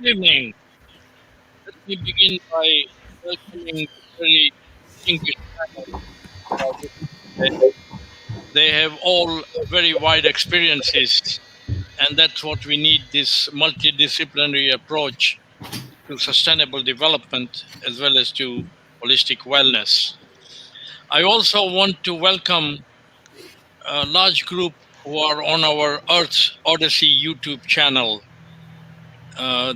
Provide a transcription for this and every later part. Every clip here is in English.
Good evening. Let me begin by welcoming the very distinguished panel who are with us today. They have all very wide experiences, and that's what we need, this multidisciplinary approach to sustainable development as well as to holistic wellness. I also want to welcome a large group who are on our Earth Odyssey YouTube channel.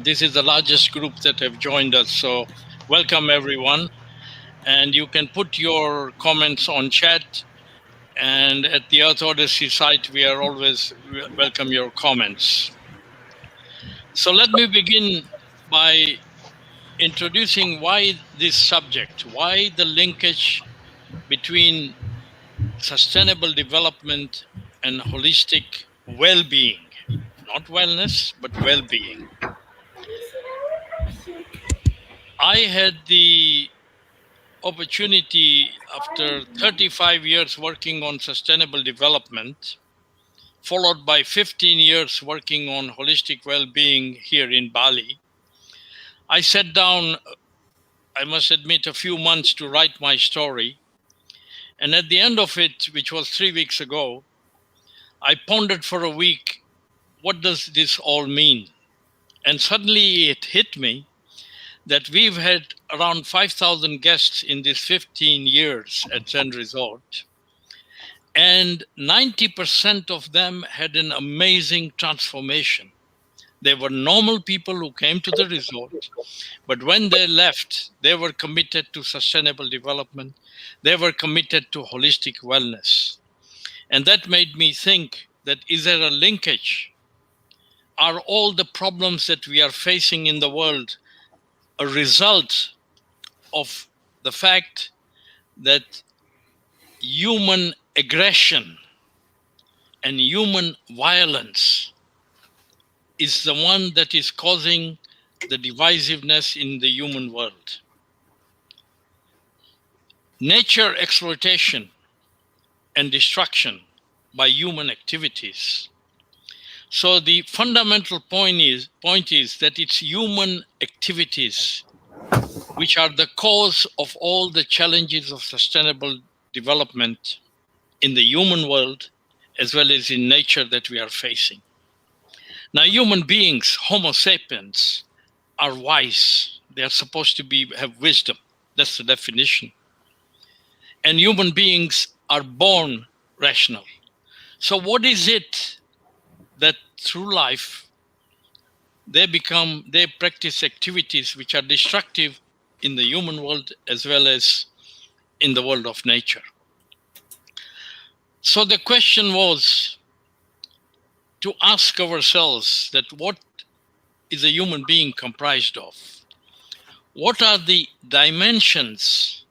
This is the largest group that have joined us, so welcome everyone. And you can put your comments on chat, and at the Earth Odyssey site we are always welcome your comments. So let me begin by introducing why this subject, why the linkage between sustainable development and holistic well-being, not wellness but well-being. I had the opportunity after 35 years working on sustainable development, followed by 15 years working on holistic well-being here in Bali. I sat down, I must admit, a few months to write my story. And at the end of it, which was 3 weeks ago, I pondered for a week, what does this all mean? And suddenly it hit me that we've had around 5,000 guests in these 15 years at Zen Resort. And 90% of them had an amazing transformation. They were normal people who came to the resort, but when they left, they were committed to sustainable development. They were committed to holistic wellness. And that made me think that, is there a linkage? Are all the problems that we are facing in the world a result of the fact that human aggression and human violence is the one that is causing the divisiveness in the human world? Nature exploitation and destruction by human activities. So the fundamental point is that it's human activities which are the cause of all the challenges of sustainable development in the human world as well as in nature that we are facing. Now, human beings, Homo sapiens, are wise. They are supposed to have wisdom. That's the definition. And human beings are born rational. So what is it that through life they practice activities which are destructive in the human world as well as in the world of nature? So the question was to ask ourselves that, what is a human being comprised of? What are the dimensions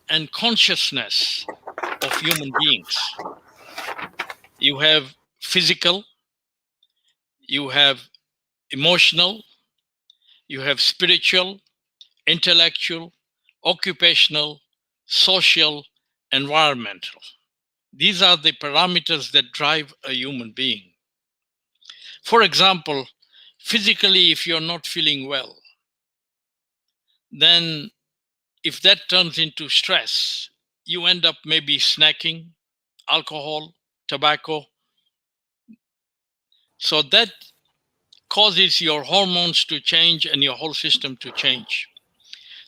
and consciousness of human beings? You have physical, you have emotional, you have spiritual, intellectual, occupational, social, environmental. These are the parameters that drive a human being. For example, physically, if you're not feeling well, then if that turns into stress, you end up maybe snacking, alcohol, tobacco. So that causes your hormones to change and your whole system to change.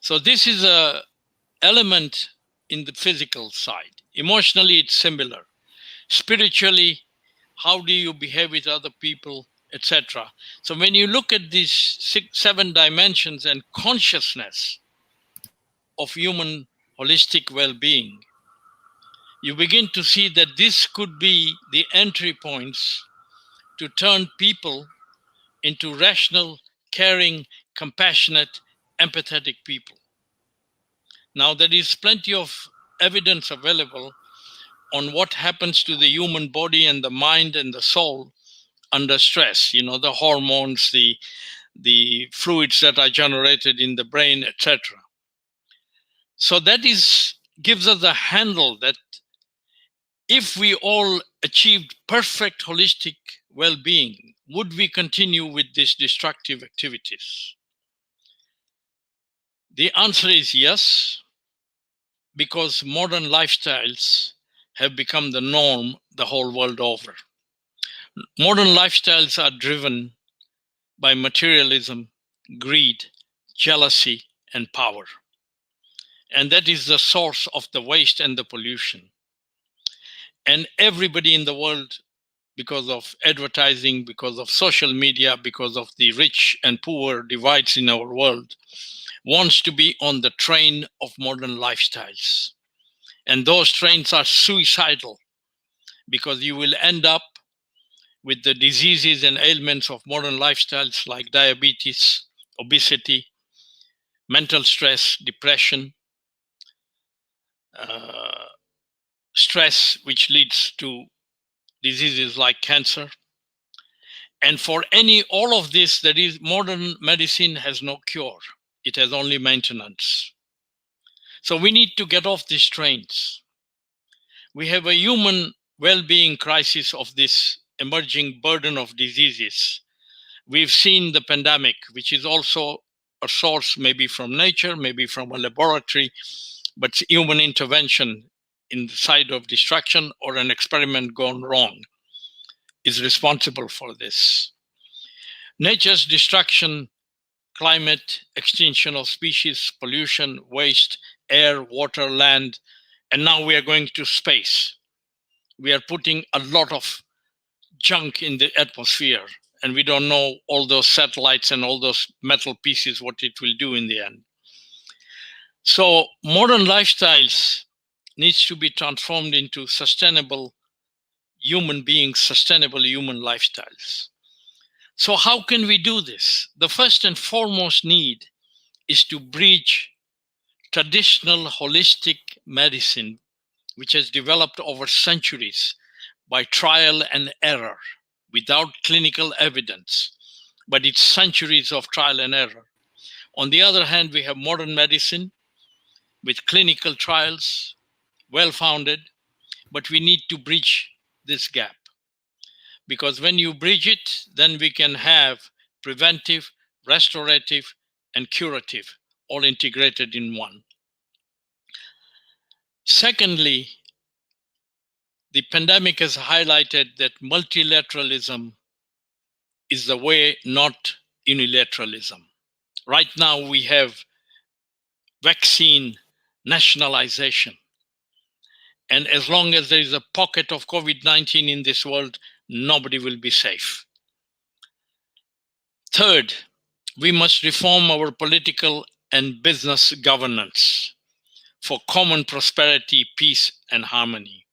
So this is a element in the physical side. Emotionally, it's similar. Spiritually, how do you behave with other people, etc. So when you look at these 7 dimensions and consciousness of human holistic well-being, you begin to see that this could be the entry points to turn people into rational, caring, compassionate, empathetic people. Now, there is plenty of evidence available on what happens to the human body and the mind and the soul under stress. You know, the hormones, the fluids that are generated in the brain, etc. So that gives us a handle that if we all achieved perfect holistic well-being, would we continue with these destructive activities? The answer is yes, because modern lifestyles have become the norm the whole world over. Modern lifestyles are driven by materialism, greed, jealousy, and power. And that is the source of the waste and the pollution. And everybody in the world, because of advertising, because of social media, because of the rich and poor divides in our world, wants to be on the train of modern lifestyles. And those trains are suicidal, because you will end up with the diseases and ailments of modern lifestyles like diabetes, obesity, mental stress, depression, stress, which leads to diseases like cancer. And for all of this, there is modern medicine has no cure. It has only maintenance. So we need to get off these trains. We have a human well-being crisis of this emerging burden of diseases. We've seen the pandemic, which is also a source maybe from nature, maybe from a laboratory, but human intervention in the side of destruction or an experiment gone wrong is responsible for this. Nature's destruction, climate, extinction of species, pollution, waste, air, water, land, and now we are going to space. We are putting a lot of junk in the atmosphere, and we don't know all those satellites and all those metal pieces, what it will do in the end. So modern lifestyles needs to be transformed into sustainable human beings, sustainable human lifestyles. So how can we do this? The first and foremost need is to bridge traditional holistic medicine, which has developed over centuries by trial and error without clinical evidence, but it's centuries of trial and error. On the other hand, we have modern medicine with clinical trials, well-founded, but we need to bridge this gap. Because when you bridge it, then we can have preventive, restorative, and curative, all integrated in one. Secondly, the pandemic has highlighted that multilateralism is the way, not unilateralism. Right now, we have vaccine nationalization. And as long as there is a pocket of COVID-19 in this world, nobody will be safe. Third, we must reform our political and business governance for common prosperity, peace, and harmony.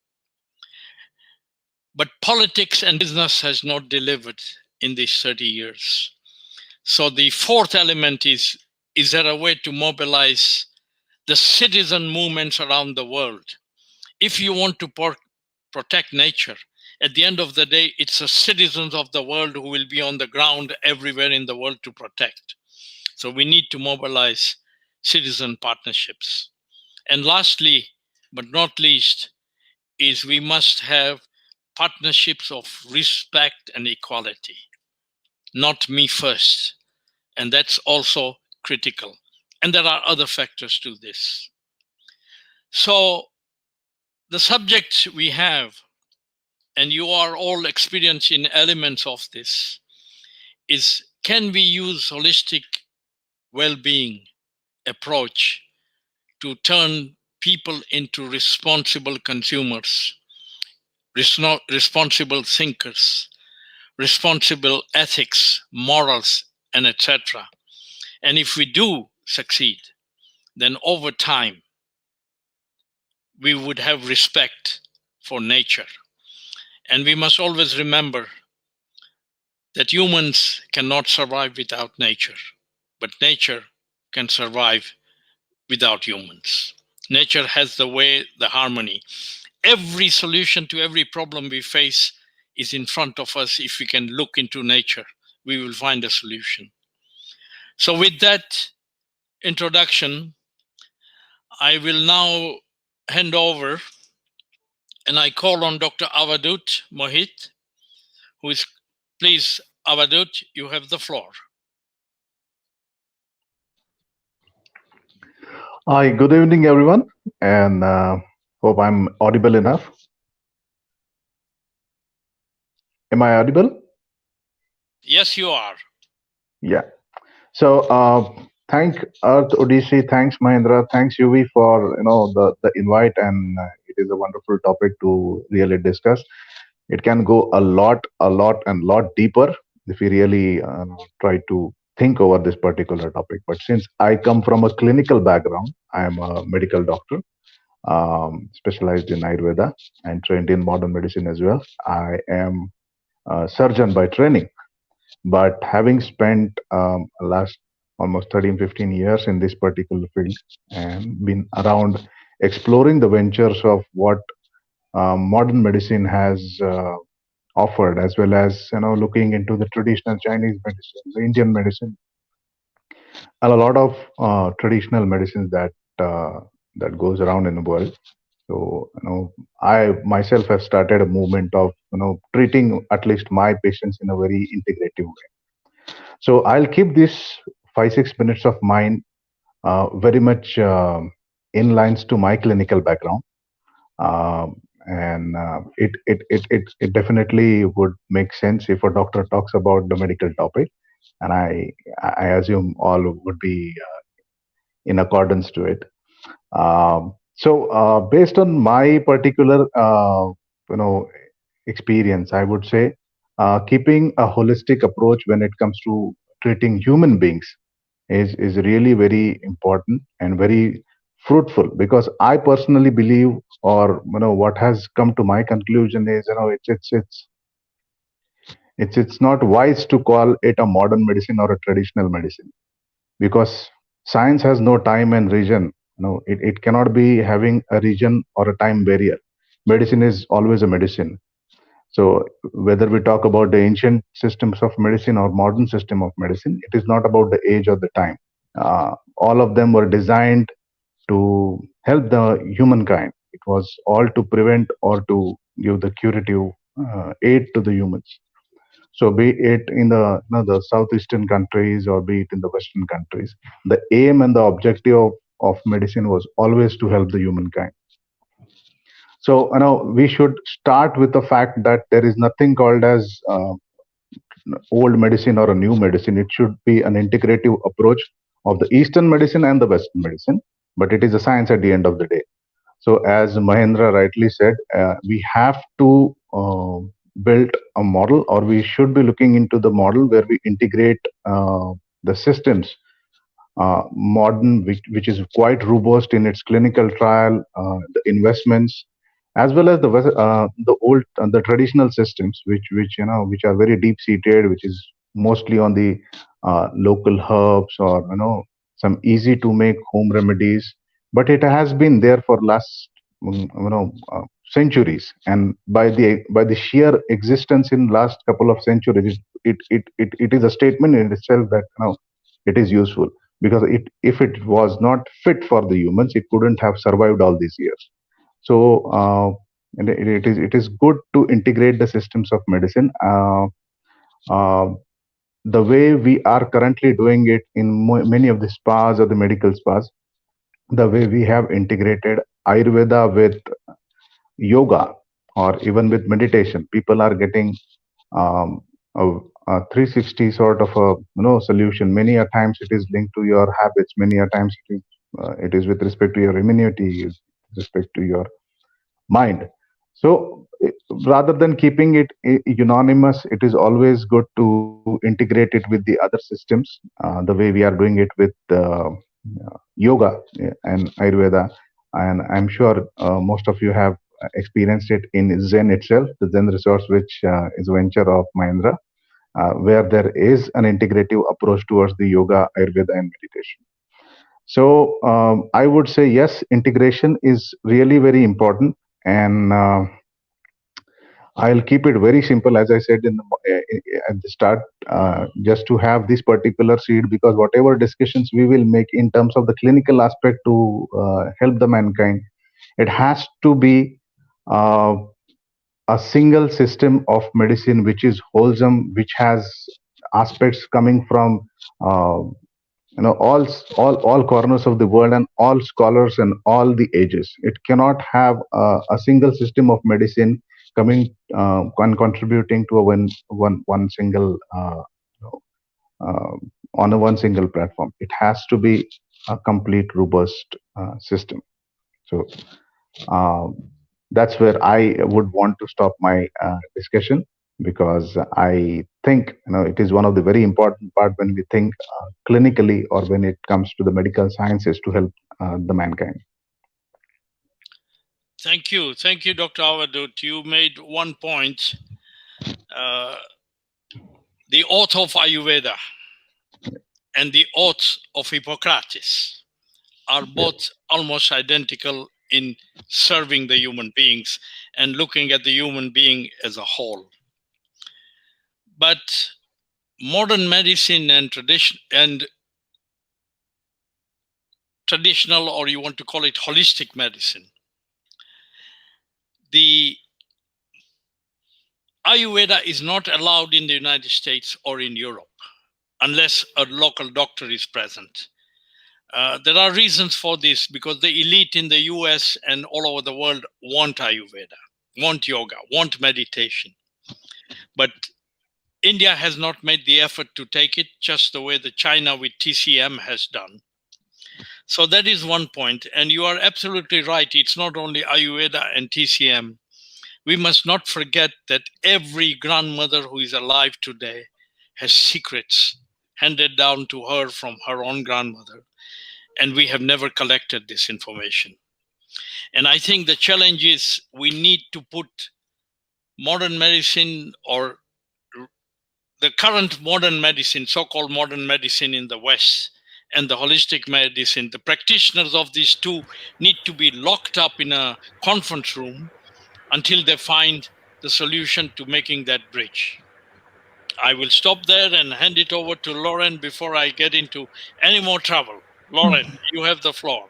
But politics and business has not delivered in these 30 years. So the fourth element is there a way to mobilize the citizen movements around the world? If you want to protect nature, at the end of the day, it's the citizens of the world who will be on the ground everywhere in the world to protect. So we need to mobilize citizen partnerships. And lastly, but not least, is we must have partnerships of respect and equality, not me first. And that's also critical. And there are other factors to this. So the subject we have, and you are all experienced in elements of this, is can we use holistic well-being approach to turn people into responsible consumers, responsible thinkers, responsible ethics, morals, and etc. And if we do succeed, then over time, we would have respect for nature. And we must always remember that humans cannot survive without nature, but nature can survive without humans. Nature has the way, the harmony. Every solution to every problem we face is in front of us. If we can look into nature, we will find a solution. So with that introduction, I will now hand over and I call on Dr. Avadut Mohit, who is, please, Avadut, you have the floor. Hi, good evening, everyone, and hope I'm audible enough. Am I audible? Yes, you are. Yeah. So, thank Earth Odyssey, thanks Mahendra, thanks UV for the invite, and it is a wonderful topic to really discuss. It can go and lot deeper if we really try to think over this particular topic. But since I come from a clinical background, I am a medical doctor specialized in Ayurveda and trained in modern medicine as well. I am a surgeon by training, but having spent last almost 13, 15 years in this particular field and been around exploring the ventures of what modern medicine has offered, as well as looking into the traditional Chinese medicine, the Indian medicine, and a lot of traditional medicines that goes around in the world. So, I myself have started a movement of, treating at least my patients in a very integrative way. So I'll keep this 5, 6 minutes of mine very much in lines to my clinical background. And it definitely would make sense if a doctor talks about the medical topic. And I assume all would be in accordance to it. Based on my particular, experience, I would say keeping a holistic approach when it comes to treating human beings is really very important and very fruitful, because I personally believe, or what has come to my conclusion is, it's not wise to call it a modern medicine or a traditional medicine, because science has no time and region. It cannot be having a region or a time barrier. Medicine is always a medicine. So whether we talk about the ancient systems of medicine or modern system of medicine, it is not about the age or the time. All of them were designed to help the humankind. It was all to prevent or to give the curative aid to the humans. So be it in the southeastern countries or be it in the western countries, the aim and the objective of medicine was always to help the humankind. So we should start with the fact that there is nothing called as old medicine or a new medicine. It should be an integrative approach of the Eastern medicine and the Western medicine, but it is a science at the end of the day. So, as Mahendra rightly said, we have to build a model, or we should be looking into the model where we integrate the systems, modern, which is quite robust in its clinical trial, the investments, as well as the old the traditional systems, which are very deep seated, which is mostly on the local herbs, or some easy to make home remedies, but it has been there for last centuries, and by the sheer existence in last couple of centuries, it is a statement in itself that it is useful, because if it was not fit for the humans, it couldn't have survived all these years. So and it is good to integrate the systems of medicine. Uh, the way we are currently doing it in many of the spas or the medical spas, the way we have integrated Ayurveda with yoga or even with meditation, people are getting um, a, a 360 sort of a solution. Many a times it is linked to your habits. Many a times it is with respect to your immunity, with respect to your mind. So rather than keeping it unanimous, it is always good to integrate it with the other systems, the way we are doing it with yoga and Ayurveda. And I'm sure most of you have experienced it in Zen itself, the Zen resource, which is a venture of Mahendra, where there is an integrative approach towards the yoga, Ayurveda, and meditation. So I would say yes, integration is really very important, and I'll keep it very simple, as I said at the start, just to have this particular seed, because whatever discussions we will make in terms of the clinical aspect to help the mankind, it has to be uh, a single system of medicine which is wholesome, which has aspects coming from uh, all corners of the world and all scholars and all the ages. It cannot have a single system of medicine coming and contributing to a one single you know, on a one single platform. It has to be a complete robust system. So uh, that's where I would want to stop my discussion, because I think it is one of the very important part when we think clinically, or when it comes to the medical sciences to help the mankind. Thank you, Dr. Avadut. You made one point. The oath of Ayurveda and the oath of Hippocrates are both almost identical in serving the human beings and looking at the human being as a whole. But modern medicine and traditional, or you want to call it holistic medicine, the Ayurveda is not allowed in the United States or in Europe unless a local doctor is present. There are reasons for this, because the elite in the US and all over the world want Ayurveda, want yoga, want meditation. But India has not made the effort to take it, just the way that China with TCM has done. So that is one point. And you are absolutely right. It's not only Ayurveda and TCM. We must not forget that every grandmother who is alive today has secrets handed down to her from her own grandmother. And we have never collected this information. And I think the challenge is we need to put modern medicine, or the current modern medicine, so-called modern medicine in the West, and the holistic medicine, the practitioners of these two need to be locked up in a conference room until they find the solution to making that bridge. I will stop there and hand it over to Lauren before I get into any more trouble. Lauren, you have the floor.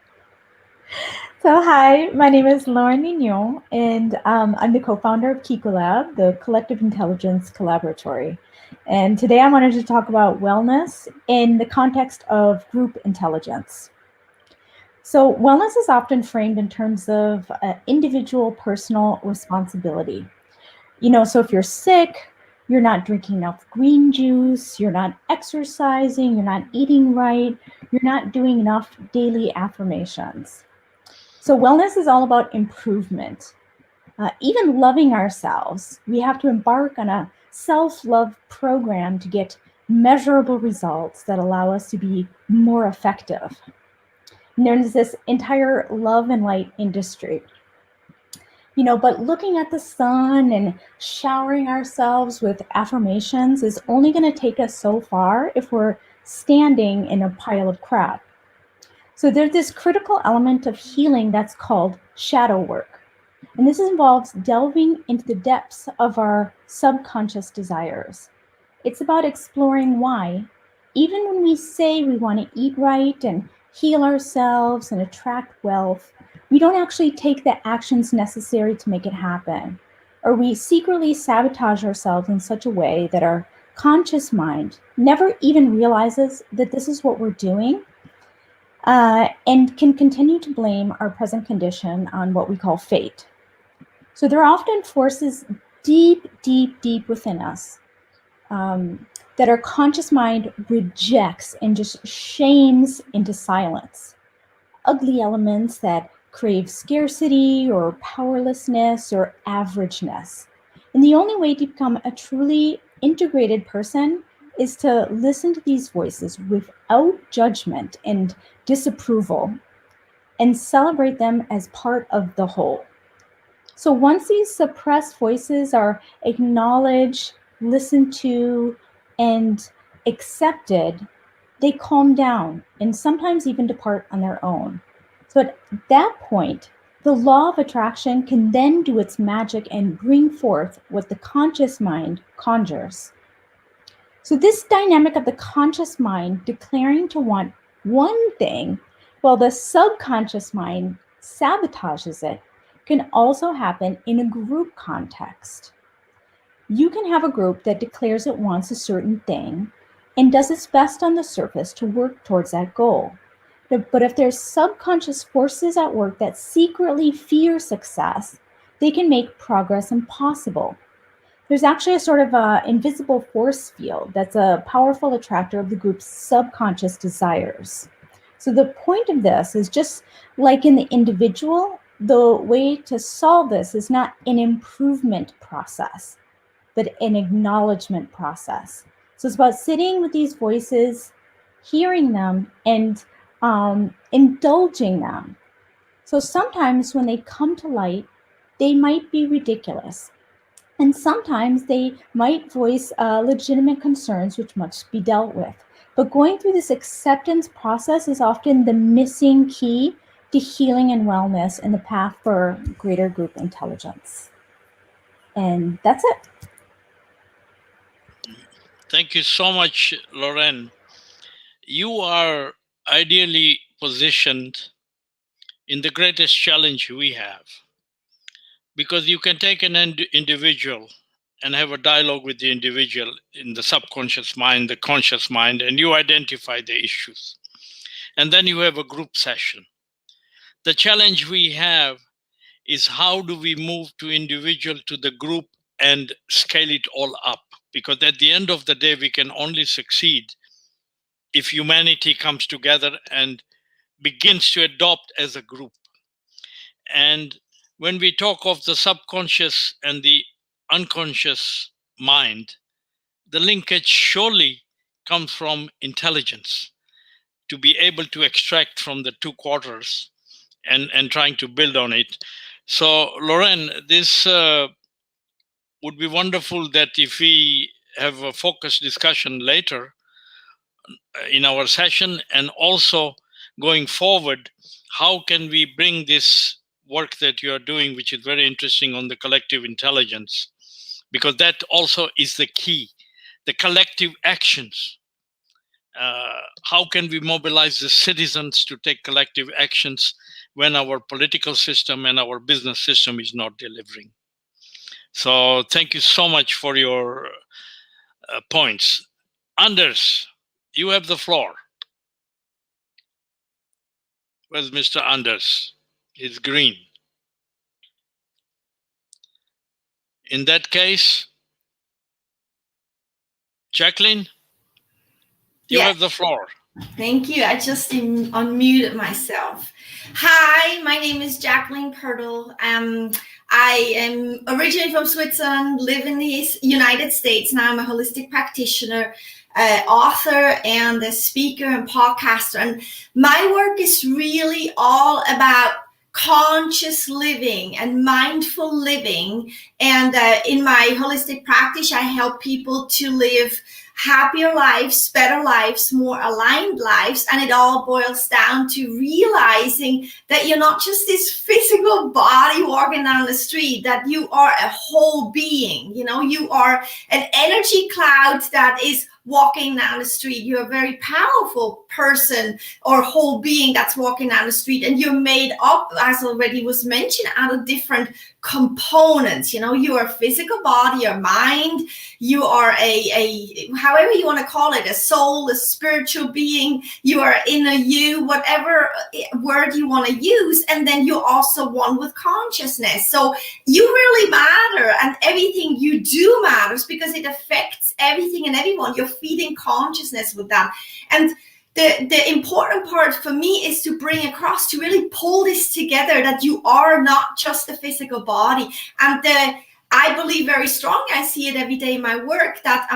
So hi, my name is Lauren Mignon, and I'm the co-founder of Kiko Lab, the Collective Intelligence Collaboratory. And today I wanted to talk about wellness in the context of group intelligence. So wellness is often framed in terms of individual personal responsibility. So if you're sick, you're not drinking enough green juice, you're not exercising, you're not eating right, you're not doing enough daily affirmations. So wellness is all about improvement. Even loving ourselves, we have to embark on a self-love program to get measurable results that allow us to be more effective. And there's this entire love and light industry. But looking at the sun and showering ourselves with affirmations is only going to take us so far if we're standing in a pile of crap. So there's this critical element of healing that's called shadow work. And this involves delving into the depths of our subconscious desires. It's about exploring why, even when we say we want to eat right and heal ourselves and attract wealth, we don't actually take the actions necessary to make it happen. Or we secretly sabotage ourselves in such a way that our conscious mind never even realizes that this is what we're doing, and can continue to blame our present condition on what we call fate. So there are often forces deep, deep, deep within us that our conscious mind rejects and just shames into silence. Ugly elements that crave scarcity or powerlessness or averageness. And the only way to become a truly integrated person is to listen to these voices without judgment and disapproval and celebrate them as part of the whole. So once these suppressed voices are acknowledged, listened to, and accepted, they calm down and sometimes even depart on their own. So at that point, the law of attraction can then do its magic and bring forth what the conscious mind conjures. So this dynamic of the conscious mind declaring to want one thing while the subconscious mind sabotages it can also happen in a group context. You can have a group that declares it wants a certain thing and does its best on the surface to work towards that goal. But if there's subconscious forces at work that secretly fear success, they can make progress impossible. There's actually a sort of invisible force field that's a powerful attractor of the group's subconscious desires. So the point of this is, just like in the individual, the way to solve this is not an improvement process, but an acknowledgement process. So it's about sitting with these voices, hearing them, and indulging them. So sometimes when they come to light, they might be ridiculous. And sometimes they might voice legitimate concerns which must be dealt with. But going through this acceptance process is often the missing key to healing and wellness and the path for greater group intelligence. And that's it. Thank you so much, Lauren. You are ideally positioned in the greatest challenge we have, because you can take an individual and have a dialogue with the individual in the subconscious mind, the conscious mind, and you identify the issues. And then you have a group session. The challenge we have is, how do we move to individual to the group and scale it all up? Because at the end of the day, we can only succeed if humanity comes together and begins to adopt as a group. And when we talk of the subconscious and the unconscious mind, the linkage surely comes from intelligence, to be able to extract from the two quarters and trying to build on it. So, Lauren, this would be wonderful that if we have a focused discussion later in our session, and also going forward, how can we bring this work that you are doing, which is very interesting, on the collective intelligence, because that also is the key, the collective actions. How can we mobilize the citizens to take collective actions when our political system and our business system is not delivering? So thank you so much for your points. Anders, you have the floor. Where's Mr. Anders? He's green. In that case, Jacqueline, you have the floor. Thank you. I just unmuted myself. Hi, my name is Jacqueline Kirtle. I am originally from Switzerland, live in the United States. Now I'm a holistic practitioner, author, and a speaker and podcaster. And my work is really all about conscious living and mindful living. And in my holistic practice, I help people to live happier lives, better lives, more aligned lives. And it all boils down to realizing that you're not just this physical body walking down the street, that you are a whole being. You know, you are an energy cloud that is walking down the street. You're a very powerful person or whole being that's walking down the street, and you're made up, as already was mentioned, out of different components. You know, you are a physical body, your mind, you are a however you want to call it, a soul, a spiritual being, you are inner you, whatever word you want to use, and then you're also one with consciousness. So you really matter, and everything you do matters because it affects everything and everyone. You're feeding consciousness with that. And the important part for me is to bring across, to really pull this together, that you are not just a physical body. And I believe very strongly, I see it every day in my work, that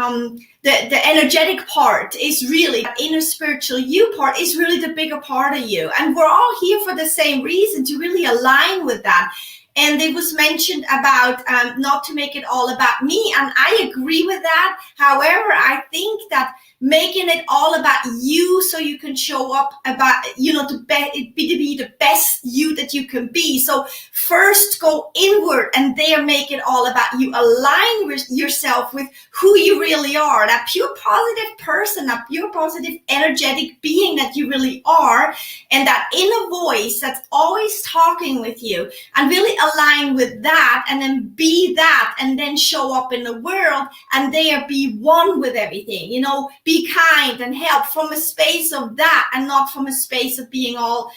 the energetic part is really, that inner spiritual you part is really the bigger part of you. And we're all here for the same reason, to really align with that. And it was mentioned about not to make it all about me. And I agree with that. However, I think that making it all about you so you can show up about, to be the best you that you can be. So first go inward and there make it all about you. Align with yourself with who you really are, that pure positive person, that pure positive energetic being that you really are, and that inner voice that's always talking with you, and really align with that, and then be that, and then show up in the world and there be one with everything. Be kind and help from a space of that, and not from a space of being all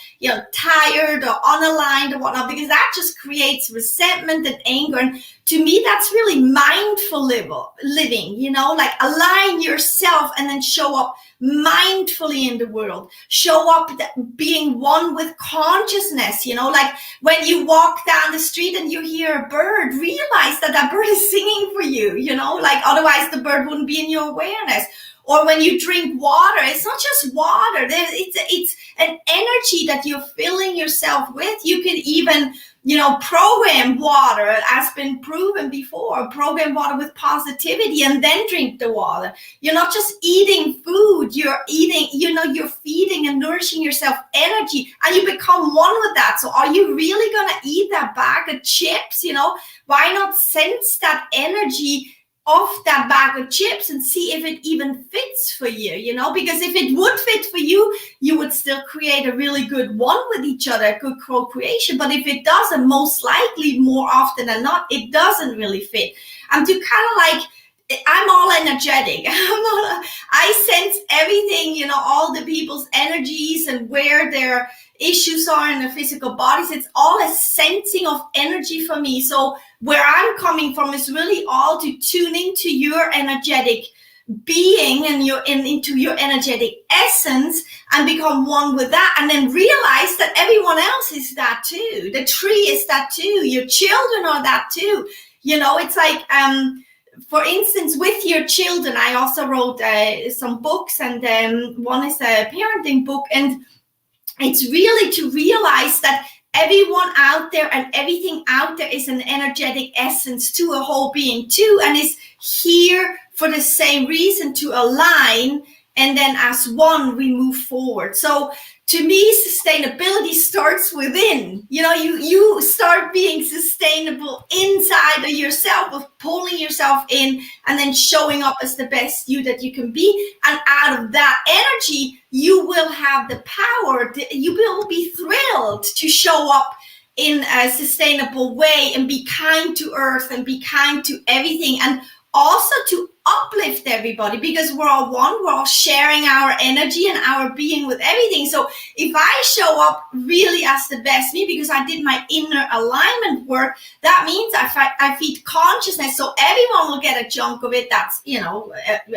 tired or unaligned or whatnot, because that just creates resentment and anger. And to me, that's really mindful living, like align yourself and then show up mindfully in the world. Show up being one with consciousness, like when you walk down the street and you hear a bird, realize that bird is singing for you, like otherwise the bird wouldn't be in your awareness. Or when you drink water, it's not just water. It's an energy that you're filling yourself with. You can even, program water, as been proven before. Program water with positivity and then drink the water. You're not just eating food. You're eating, you're feeding and nourishing yourself energy, and you become one with that. So are you really going to eat that bag of chips? Why not sense that energy of that bag of chips and see if it even fits for you, because if it would fit for you, you would still create a really good one with each other, good co-creation. But if it doesn't, most likely, more often than not, it doesn't really fit. And to kind of I'm all energetic. I sense everything, all the people's energies and where their issues are in their physical bodies. It's all a sensing of energy for me. So where I'm coming from is really all to tune into your energetic being and into your energetic essence and become one with that, and then realize that everyone else is that too. The tree is that too. Your children are that too. It's like, for instance, with your children, I also wrote some books, and one is a parenting book, and it's really to realize that everyone out there and everything out there is an energetic essence to a whole being too, and is here for the same reason, to align, and then as one we move forward. So to me, sustainability starts within. You start being sustainable inside of yourself, of pulling yourself in and then showing up as the best you that you can be. And out of that energy, you will have the power. You will be thrilled to show up in a sustainable way and be kind to Earth and be kind to everything, and also to uplift everybody, because we're all one. We're all sharing our energy and our being with everything. So if I show up really as the best me because I did my inner alignment work, that means I feed consciousness, so everyone will get a chunk of it that's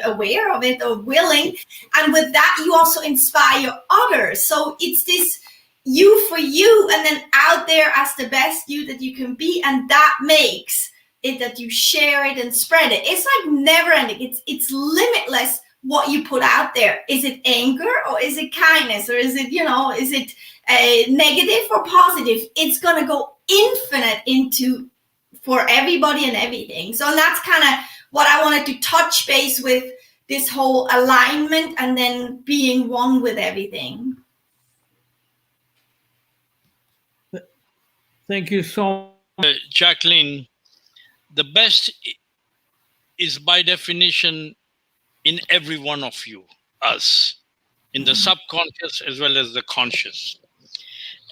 aware of it or willing, and with that you also inspire others. So it's this you for you, and then out there as the best you that you can be, and that makes it that you share it and spread it. It's like never ending. It's limitless what you put out there. Is it anger or is it kindness, or is it is it negative or positive? It's gonna go infinite into for everybody and everything. So that's kind of what I wanted to touch base with, this whole alignment and then being one with everything. Thank you so much, Jacqueline. The best is by definition in every one of you, us, in the subconscious as well as the conscious.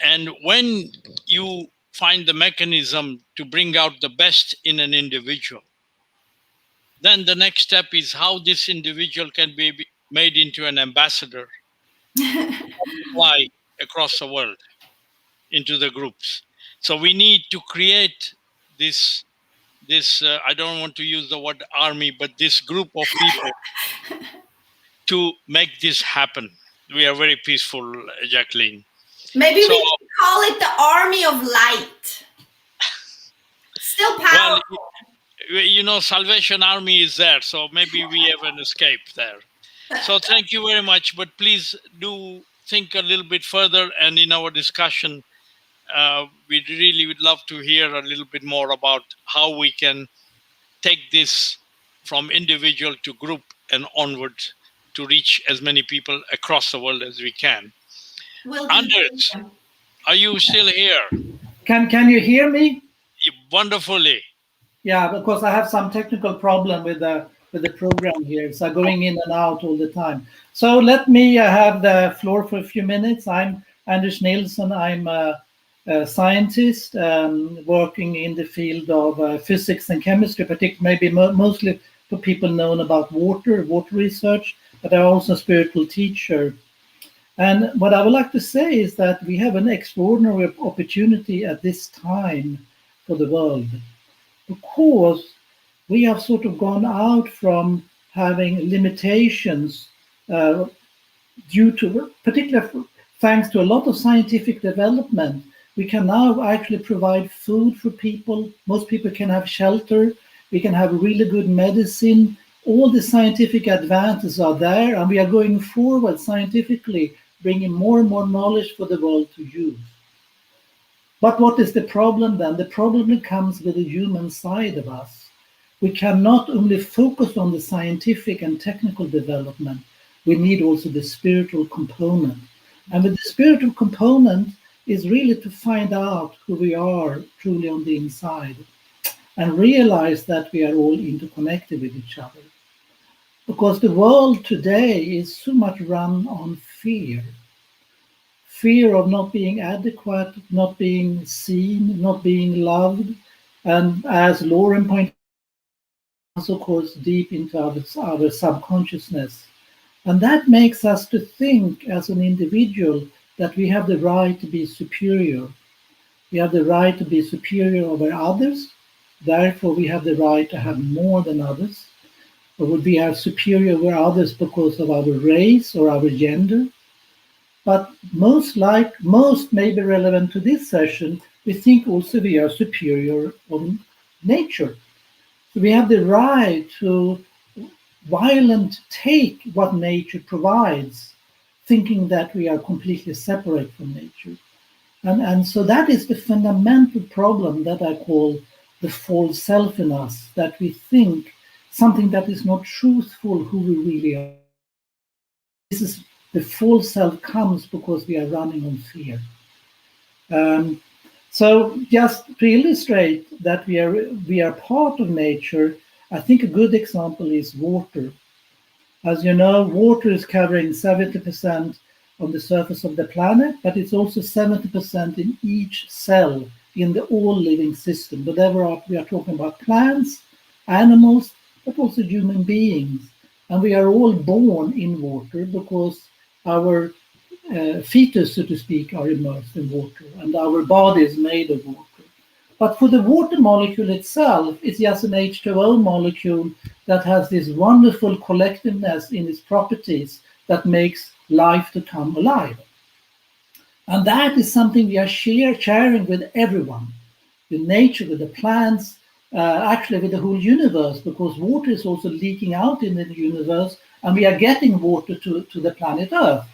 And when you find the mechanism to bring out the best in an individual, then the next step is how this individual can be made into an ambassador, fly across the world into the groups. So we need to create this I don't want to use the word army, but this group of people to make this happen. We are very peaceful, Jacqueline. Maybe we can call it the army of light. Still powerful. Well, Salvation Army is there, so maybe we have an escape there. So thank you very much, but please do think a little bit further, and in our discussion, we really would love to hear a little bit more about how we can take this from individual to group and onward to reach as many people across the world as we can. Will Anders, are you still here? Can you hear me? Wonderfully. Yeah, because I have some technical problem with the program here, so going in and out all the time. So let me have the floor for a few minutes. I'm Anders Nilsson. I'm a scientist working in the field of physics and chemistry, particularly maybe mostly for people known about water research, but I'm also a spiritual teacher. And what I would like to say is that we have an extraordinary opportunity at this time for the world, because we have sort of gone out from having limitations due to, particularly thanks to a lot of scientific development. We can now actually provide food for people. Most people can have shelter. We can have really good medicine. All the scientific advances are there, and we are going forward scientifically, bringing more and more knowledge for the world to use. But what is the problem then? The problem comes with the human side of us. We cannot only focus on the scientific and technical development, we need also the spiritual component. And with the spiritual component is really to find out who we are truly on the inside and realize that we are all interconnected with each other. Because the world today is so much run on fear. Fear of not being adequate, not being seen, not being loved. And as Lauren pointed out, of course, deep into our subconsciousness. And that makes us to think as an individual that we have the right to be superior. We have the right to be superior over others. Therefore, we have the right to have more than others. Or would we are superior over others because of our race or our gender? But most may be relevant to this session, we think also we are superior on nature. So we have the right to violent take what nature provides, thinking that we are completely separate from nature. And so that is the fundamental problem that I call the false self in us, that we think something that is not truthful who we really are. This is the false self comes because we are running on fear. So just to illustrate that we are part of nature, I think a good example is water. As you know, water is covering 70% on the surface of the planet, but it's also 70% in each cell in the all living system. Whatever we are talking about plants, animals, but also human beings. And we are all born in water because our fetus, so to speak, are immersed in water, and our body is made of water. But for the water molecule itself, it's just an H2O molecule that has this wonderful collectiveness in its properties that makes life to come alive. And that is something we are sharing with everyone, with nature, with the plants, actually with the whole universe, because water is also leaking out in the universe, and we are getting water to the planet Earth.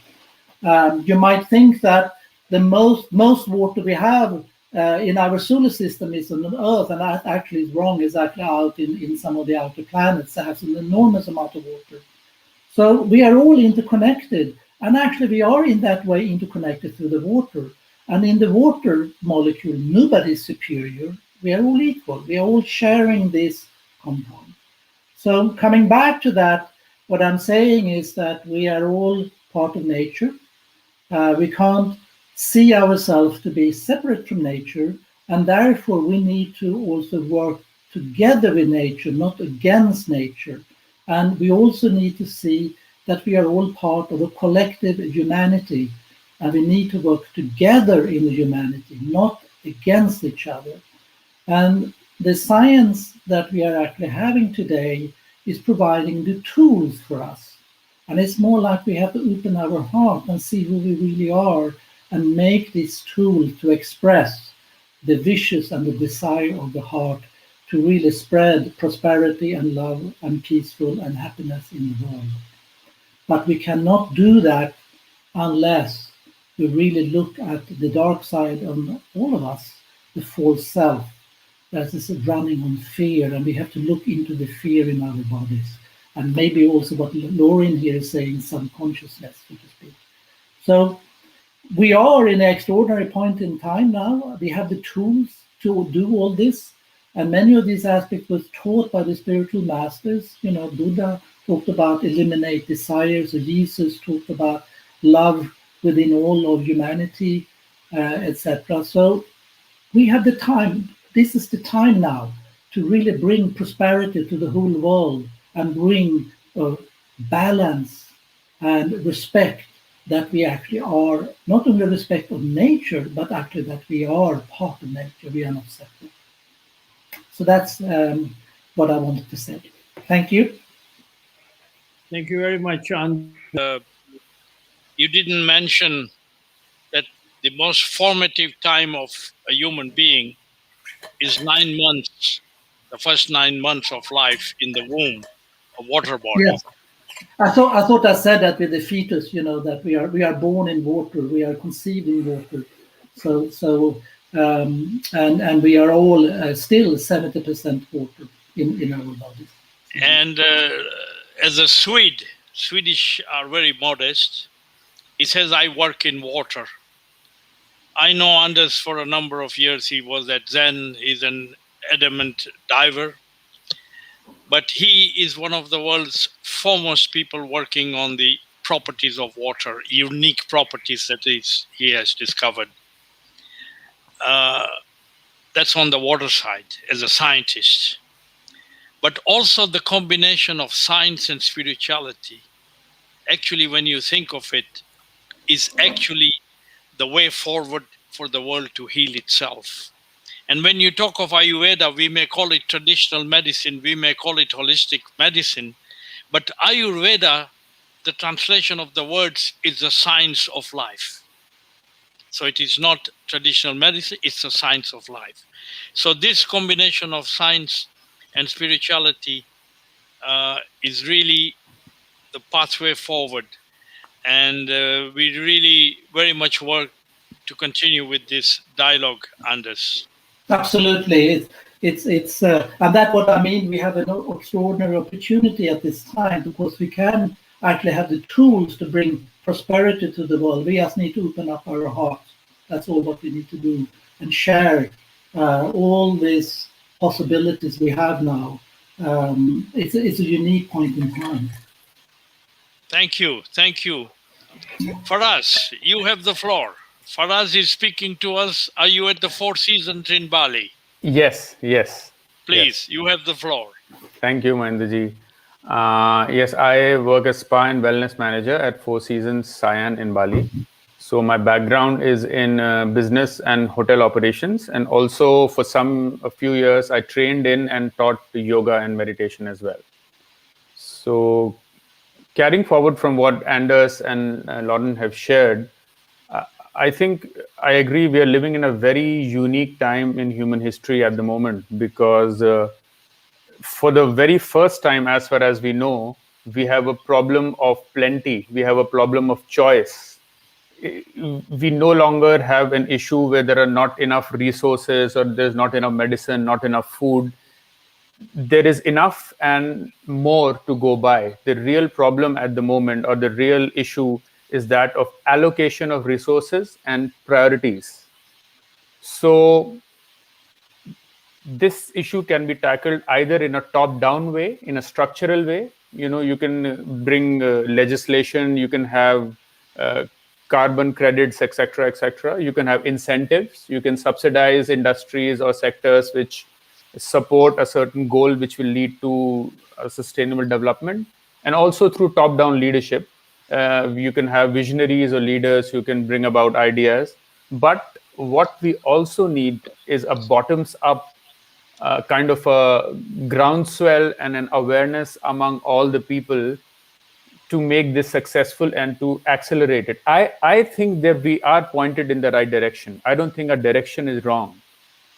You might think that the most water we have in our solar system is on Earth, and that actually is wrong. It's actually out in some of the outer planets that have an enormous amount of water. So we are all interconnected, and actually we are in that way interconnected through the water. And in the water molecule, nobody is superior. We are all equal. We are all sharing this compound. So coming back to that, what I'm saying is that we are all part of nature. We can't see ourselves to be separate from nature, and therefore we need to also work together with nature, not against nature. And we also need to see that we are all part of a collective humanity, and we need to work together in the humanity, not against each other. And the science that we are actually having today is providing the tools for us. And it's more like we have to open our heart and see who we really are and make this tool to express the wishes and the desire of the heart to really spread prosperity and love and peaceful and happiness in the world. But we cannot do that unless we really look at the dark side of all of us, the false self that is running on fear, and we have to look into the fear in our bodies. and maybe also what Lauren here is saying, subconsciousness, so to speak. So we are in an extraordinary point in time now. We have the tools to do all this, and many of these aspects was taught by the spiritual masters. You know, Buddha talked about eliminate desires, or Jesus talked about love within all of humanity, etc. So we have the time. This is the time now to really bring prosperity to the whole world and bring balance and respect, that we actually are not only respect of nature, but actually that we are part of nature. We are not separate. So that's what I wanted to say. Thank you. Thank you very much. And you didn't mention that the most formative time of a human being is 9 months, the first 9 months of life in the womb, a water body. Yes. I thought I said that with the fetus, you know, that we are born in water, we are conceived in water. And we are all still 70% water in our bodies. And as a Swedish are very modest. He says, I work in water. I know Anders for a number of years. He was at Zen. He's an adamant diver. But he is one of the world's foremost people working on the properties of water, unique properties that he has discovered. That's on the water side as a scientist. But also the combination of science and spirituality, actually, when you think of it, is actually the way forward for the world to heal itself. And when you talk of Ayurveda, we may call it traditional medicine, we may call it holistic medicine, but Ayurveda, the translation of the words, is the science of life. So it is not traditional medicine, it's the science of life. So this combination of science and spirituality is really the pathway forward. And we really very much work to continue with this dialogue, Anders. Absolutely. It's and that's what I mean. We have an extraordinary opportunity at this time, because we can actually have the tools to bring prosperity to the world. We just need to open up our hearts. That's all what we need to do, and share all these possibilities we have now. It's a unique point in time. Thank you. Thank you. Faraz, you have the floor. Faraz is speaking to us. Are you at the Four Seasons in Bali? Yes. Please, you have the floor. Thank you, Mahendraji. Yes, I work as spa and wellness manager at Four Seasons Siam in Bali. So my background is in business and hotel operations, and also for a few years I trained in and taught yoga and meditation as well. So carrying forward from what Anders and Lauren have shared, I think I agree we are living in a very unique time in human history at the moment, because for the very first time, as far as we know, we have a problem of plenty. We have a problem of choice. We no longer have an issue where there are not enough resources, or there's not enough medicine, not enough food. There is enough and more to go by. The real problem at the moment, or the real issue, is that of allocation of resources and priorities. So this issue can be tackled either in a top-down way, in a structural way. You know, you can bring legislation, you can have carbon credits, etc., etc. You can have incentives, you can subsidize industries or sectors which support a certain goal which will lead to a sustainable development. And also through top-down leadership, you can have visionaries or leaders who can bring about ideas. But what we also need is a bottoms-up kind of a groundswell and an awareness among all the people to make this successful and to accelerate it. I think that we are pointed in the right direction. I don't think our direction is wrong.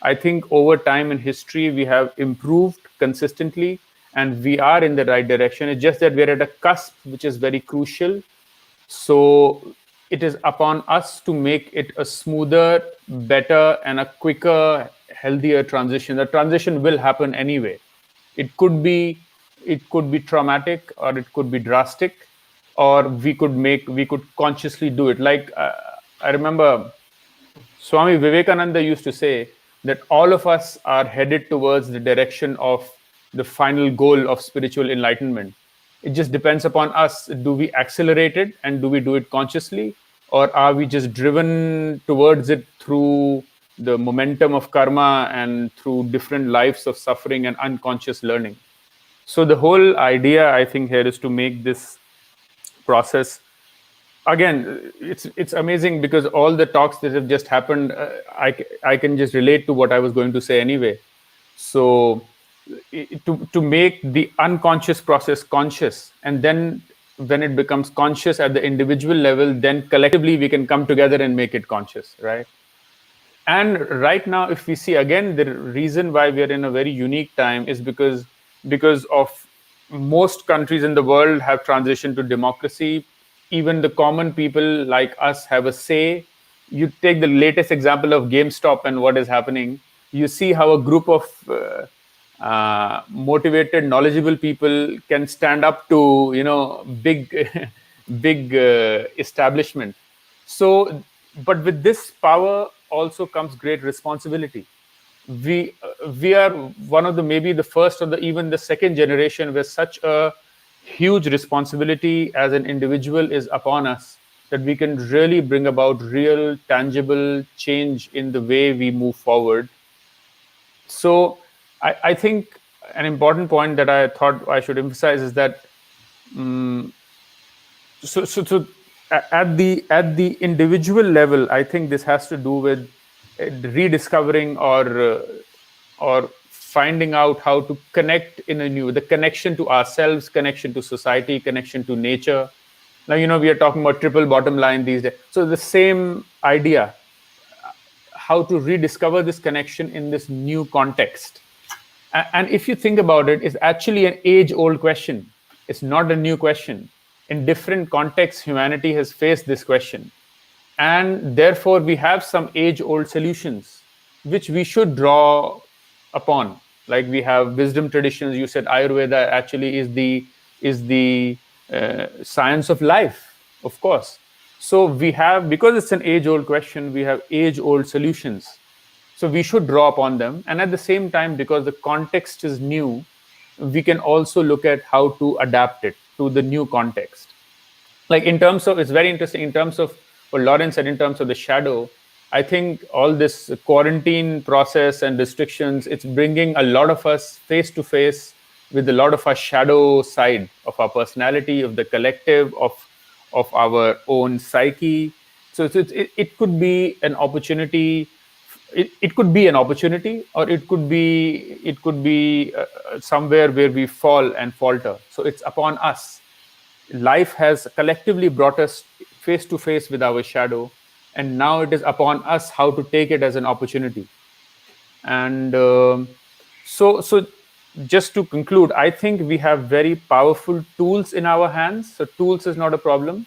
I think over time in history, we have improved consistently, and we are in the right direction. It's just that we're at a cusp, which is very crucial. So it is upon us to make it a smoother, better, and a quicker, healthier transition. The transition will happen anyway. It could be it could be traumatic, or it could be drastic, or we could consciously do it. Like I remember Swami Vivekananda used to say that all of us are headed towards the direction of the final goal of spiritual enlightenment. It just depends upon us. Do we accelerate it, and do we do it consciously, or are we just driven towards it through the momentum of karma and through different lives of suffering and unconscious learning? So the whole idea, I think, here is to make this process, again, it's amazing, because all the talks that have just happened, I can just relate to what I was going to say anyway. So to make the unconscious process conscious, and then when it becomes conscious at the individual level, then collectively we can come together and make it conscious, right? And right now, if we see, again, the reason why we are in a very unique time is because of most countries in the world have transitioned to democracy. Even the common people like us have a say. You take the latest example of GameStop and what is happening. You see how a group of motivated, knowledgeable people can stand up to, big big establishment. So, but with this power also comes great responsibility. We are one of the, maybe the first or even the second generation where such a huge responsibility as an individual is upon us, that we can really bring about real tangible change in the way we move forward. So I think an important point that I thought I should emphasize is that so at the individual level, I think this has to do with rediscovering or finding out how to connect in a new, the connection to ourselves, connection to society, connection to nature. Now, we are talking about triple bottom line these days. So the same idea, how to rediscover this connection in this new context. And if you think about it, it's actually an age-old question. It's not a new question. In different contexts, humanity has faced this question. And therefore, we have some age-old solutions, which we should draw upon. Like we have wisdom traditions. You said Ayurveda actually is the science of life, of course. So we have, because it's an age-old question, we have age-old solutions. So we should draw upon them. And at the same time, because the context is new, we can also look at how to adapt it to the new context. Like in terms of, it's very interesting, in terms of what Lauren said, in terms of the shadow, I think all this quarantine process and restrictions, it's bringing a lot of us face to face with a lot of our shadow side of our personality, of the collective, of our own psyche. So it could be an opportunity. It could be an opportunity, or it could be somewhere where we fall and falter. So it's upon us. Life has collectively brought us face to face with our shadow, and now it is upon us how to take it as an opportunity. And so just to conclude, I think we have very powerful tools in our hands. So tools is not a problem.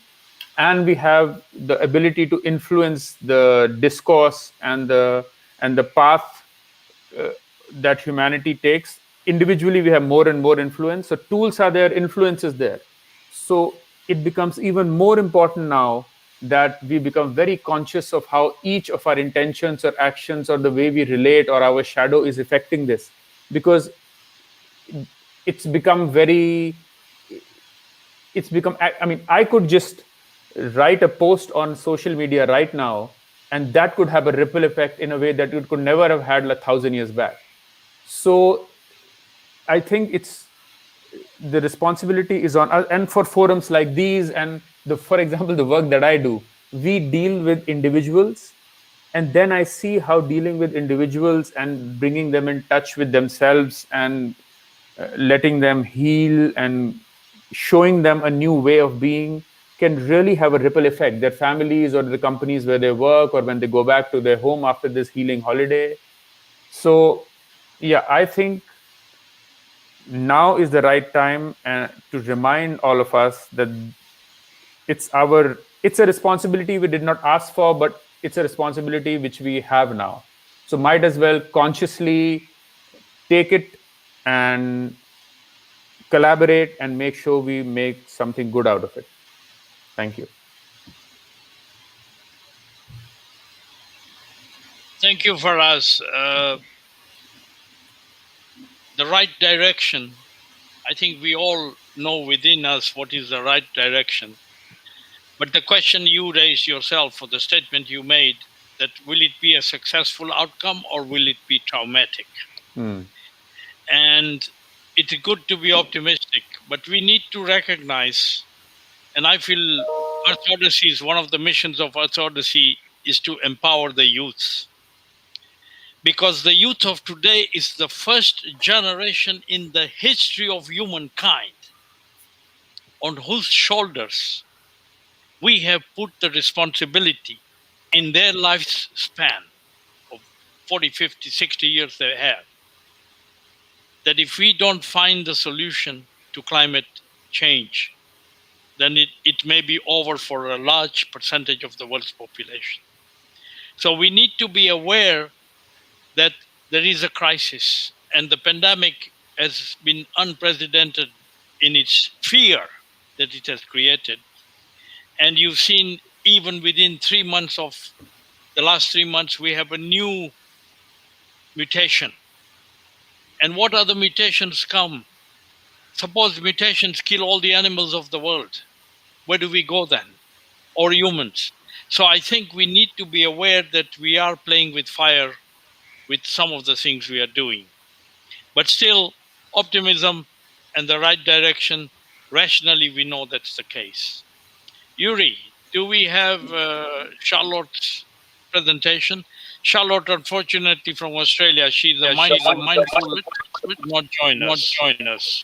And we have the ability to influence the discourse and the path that humanity takes. Individually, we have more and more influence. So tools are there, influence is there. So it becomes even more important now that we become very conscious of how each of our intentions or actions or the way we relate or our shadow is affecting this. Because it's become, I mean, I could just write a post on social media right now, and that could have a ripple effect in a way that it could never have had 1,000 years back. So I think the responsibility is on us. And for forums like these, and for example, the work that I do, we deal with individuals, and then I see how dealing with individuals and bringing them in touch with themselves and letting them heal and showing them a new way of being can really have a ripple effect. Their families or the companies where they work, or when they go back to their home after this healing holiday. So yeah, I think now is the right time to remind all of us that it's a responsibility we did not ask for, but it's a responsibility which we have now. So might as well consciously take it and collaborate and make sure we make something good out of it. Thank you. Thank you, Faraz. The right direction. I think we all know within us what is the right direction. But the question you raised yourself, or the statement you made, that will it be a successful outcome or will it be traumatic? And it's good to be optimistic, but we need to recognize, and I feel Earth Odyssey is one of the missions of Earth Odyssey is to empower the youth. Because the youth of today is the first generation in the history of humankind on whose shoulders we have put the responsibility in their lifespan of 40, 50, 60 years they have, that if we don't find the solution to climate change, then it may be over for a large percentage of the world's population. So we need to be aware that there is a crisis, and the pandemic has been unprecedented in its fear that it has created. And you've seen even within 3 months of the last 3 months, we have a new mutation. And what other mutations come? Suppose mutations kill all the animals of the world. Where do we go then? Or humans? So I think we need to be aware that we are playing with fire with some of the things we are doing. But still, optimism and the right direction, rationally we know that's the case. Yuri, do we have Charlotte's presentation? Charlotte, unfortunately from Australia, she's a mindful, not join us.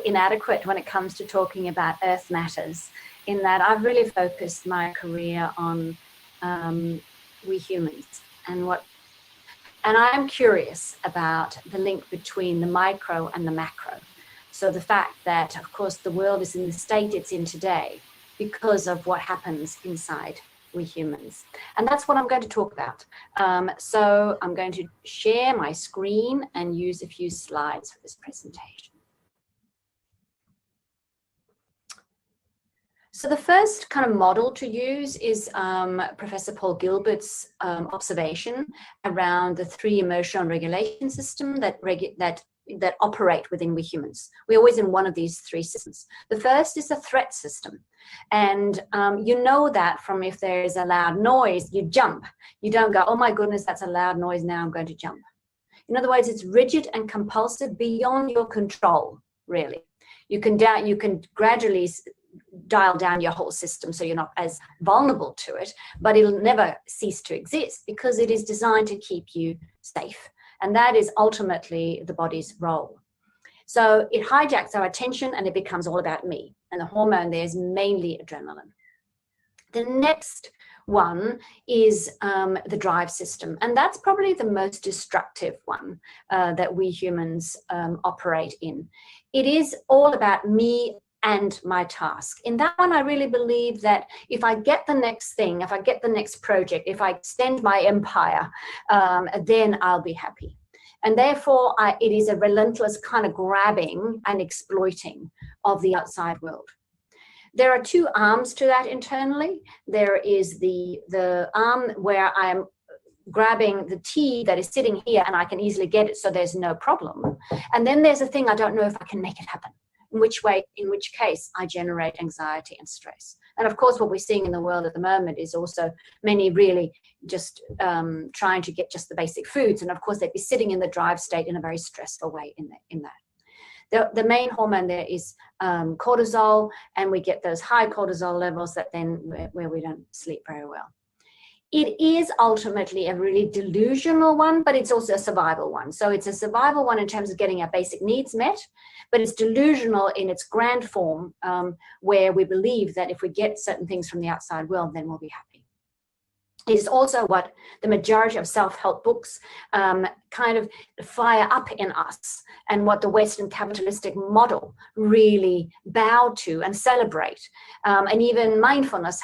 Inadequate when it comes to talking about Earth matters, in that I've really focused my career on we humans and I'm curious about the link between the micro and the macro. So the fact that, of course, the world is in the state it's in today because of what happens inside we humans. And that's what I'm going to talk about. So I'm going to share my screen and use a few slides for this presentation. So the first kind of model to use is Professor Paul Gilbert's observation around the 3 emotional regulation systems that operate within we humans. We're always in one of these 3 systems. The first is the threat system. And you know that from if there is a loud noise, you jump. You don't go, oh my goodness, that's a loud noise, now I'm going to jump. In other words, it's rigid and compulsive beyond your control, really. You can gradually dial down your whole system so you're not as vulnerable to it, but it'll never cease to exist because it is designed to keep you safe. And that is ultimately the body's role. So it hijacks our attention and it becomes all about me. And the hormone there is mainly adrenaline. The next one is the drive system. And that's probably the most destructive one that we humans operate in. It is all about me and my task. In that one, I really believe that if I get the next thing, if I get the next project, if I extend my empire, then I'll be happy. And therefore, it is a relentless kind of grabbing and exploiting of the outside world. There are 2 arms to that internally. There is the arm where I'm grabbing the tea that is sitting here and I can easily get it, so there's no problem. And then there's a thing I don't know if I can make it happen. In which case I generate anxiety and stress. And of course, what we're seeing in the world at the moment is also many really just trying to get just the basic foods. And of course, they'd be sitting in the drive state in a very stressful way in that. The main hormone there is cortisol, and we get those high cortisol levels that then where we don't sleep very well. It is ultimately a really delusional one, but it's also a survival one. So it's a survival one in terms of getting our basic needs met, but it's delusional in its grand form, where we believe that if we get certain things from the outside world, then we'll be happy. It is also what the majority of self-help books kind of fire up in us, and what the Western capitalistic model really bow to and celebrate. And even mindfulness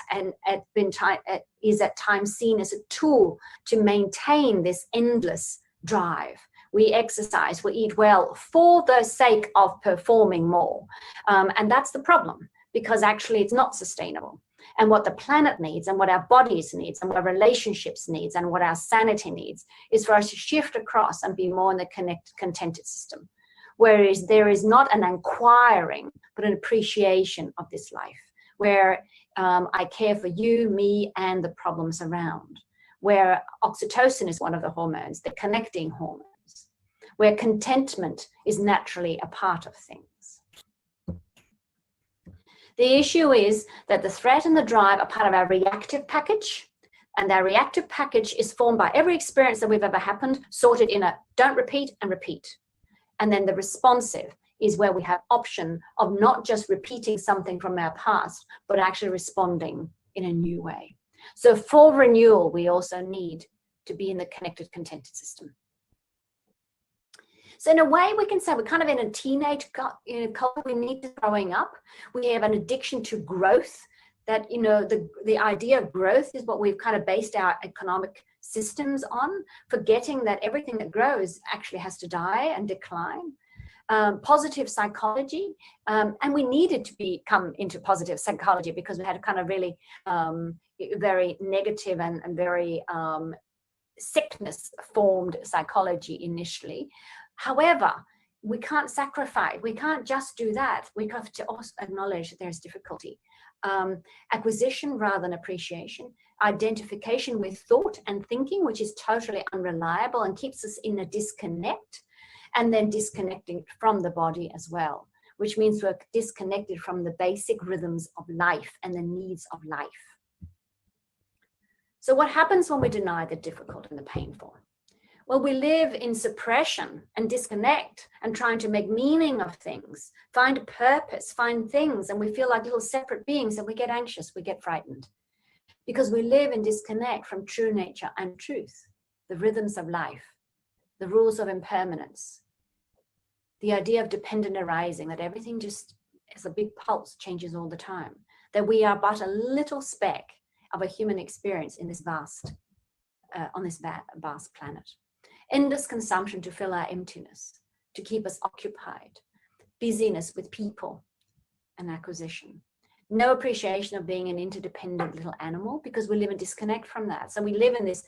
is at times seen as a tool to maintain this endless drive. We exercise, we eat well for the sake of performing more. And that's the problem, because actually it's not sustainable. And what the planet needs, and what our bodies needs, and what relationships needs, and what our sanity needs, is for us to shift across and be more in the connected, contented system. Whereas there is not an acquiring, but an appreciation of this life, where I care for you, me, and the problems around. Where oxytocin is one of the hormones, the connecting hormones. Where contentment is naturally a part of things. The issue is that the threat and the drive are part of our reactive package, and our reactive package is formed by every experience that we've ever happened, sorted in a don't repeat and repeat. And then the responsive is where we have option of not just repeating something from our past, but actually responding in a new way. So for renewal, we also need to be in the connected, contented system. So in a way, we can say we're kind of in a teenage culture. We need to growing up. We have an addiction to growth. That, you know, the idea of growth is what we've kind of based our economic systems on, forgetting that everything that grows actually has to die and decline. Positive psychology, and we needed to come into positive psychology because we had a kind of really very negative and very sickness-formed psychology initially. However, we can't sacrifice, we can't just do that. We have to also acknowledge that there's difficulty. Acquisition rather than appreciation, identification with thought and thinking, which is totally unreliable and keeps us in a disconnect, and then disconnecting from the body as well, which means we're disconnected from the basic rhythms of life and the needs of life. So what happens when we deny the difficult and the painful? Well, we live in suppression and disconnect and trying to make meaning of things, find a purpose, find things, and we feel like little separate beings, and we get anxious, we get frightened. Because we live in disconnect from true nature and truth, the rhythms of life, the rules of impermanence, the idea of dependent arising, that everything just is a big pulse, changes all the time, that we are but a little speck of a human experience in this vast, on this vast planet. Endless consumption to fill our emptiness, to keep us occupied, busyness with people and acquisition. No appreciation of being an interdependent little animal, because we live in disconnect from that. So we live in this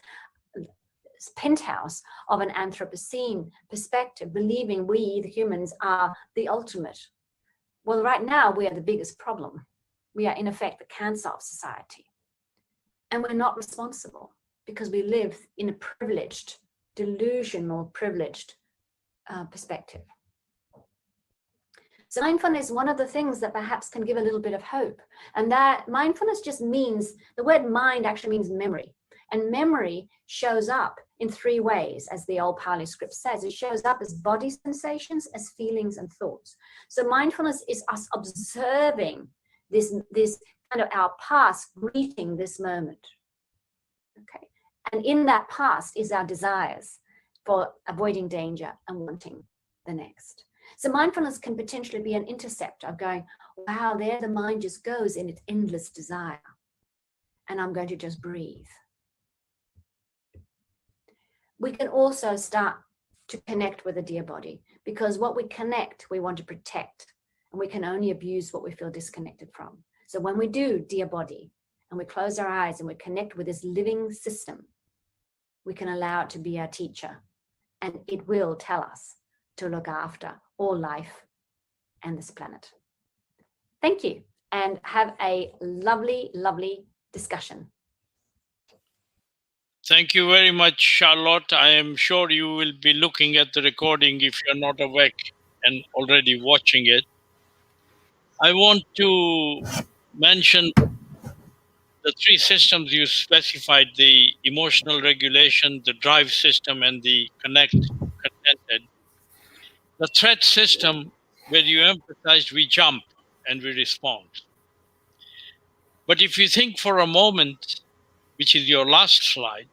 penthouse of an Anthropocene perspective, believing we, the humans, are the ultimate. Well, right now we are the biggest problem. We are in effect the cancer of society. And we're not responsible because we live in a privileged, delusional, privileged perspective. So mindfulness is one of the things that perhaps can give a little bit of hope. And that mindfulness just means, the word mind actually means memory. And memory shows up in three ways, as the old Pali script says. It shows up as body sensations, as feelings and thoughts. So mindfulness is us observing this kind of our past, greeting this moment. Okay. And in that past is our desires for avoiding danger and wanting the next. So mindfulness can potentially be an interceptor of going, wow, there the mind just goes in its endless desire. And I'm going to just breathe. We can also start to connect with the dear body, because what we connect, we want to protect, and we can only abuse what we feel disconnected from. So when we do dear body, and we close our eyes and we connect with this living system, we can allow it to be our teacher, and it will tell us to look after all life and this planet. Thank you, and have a lovely, lovely discussion. Thank you very much, Charlotte. I am sure you will be looking at the recording if you're not awake and already watching it. I want to mention the three systems you specified: the emotional regulation, the drive system, and the contented. The threat system, where you emphasized we jump and we respond. But if you think for a moment, which is your last slide,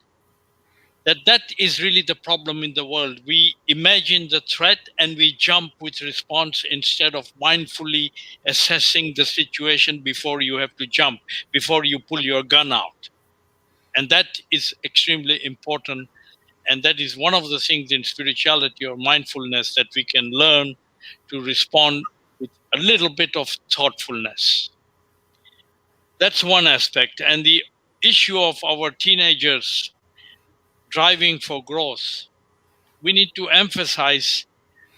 that is really the problem in the world. We imagine the threat and we jump with response instead of mindfully assessing the situation before you have to jump, before you pull your gun out. And that is extremely important. And that is one of the things in spirituality or mindfulness that we can learn to respond with a little bit of thoughtfulness. That's one aspect. And the issue of our teenagers driving for growth, we need to emphasize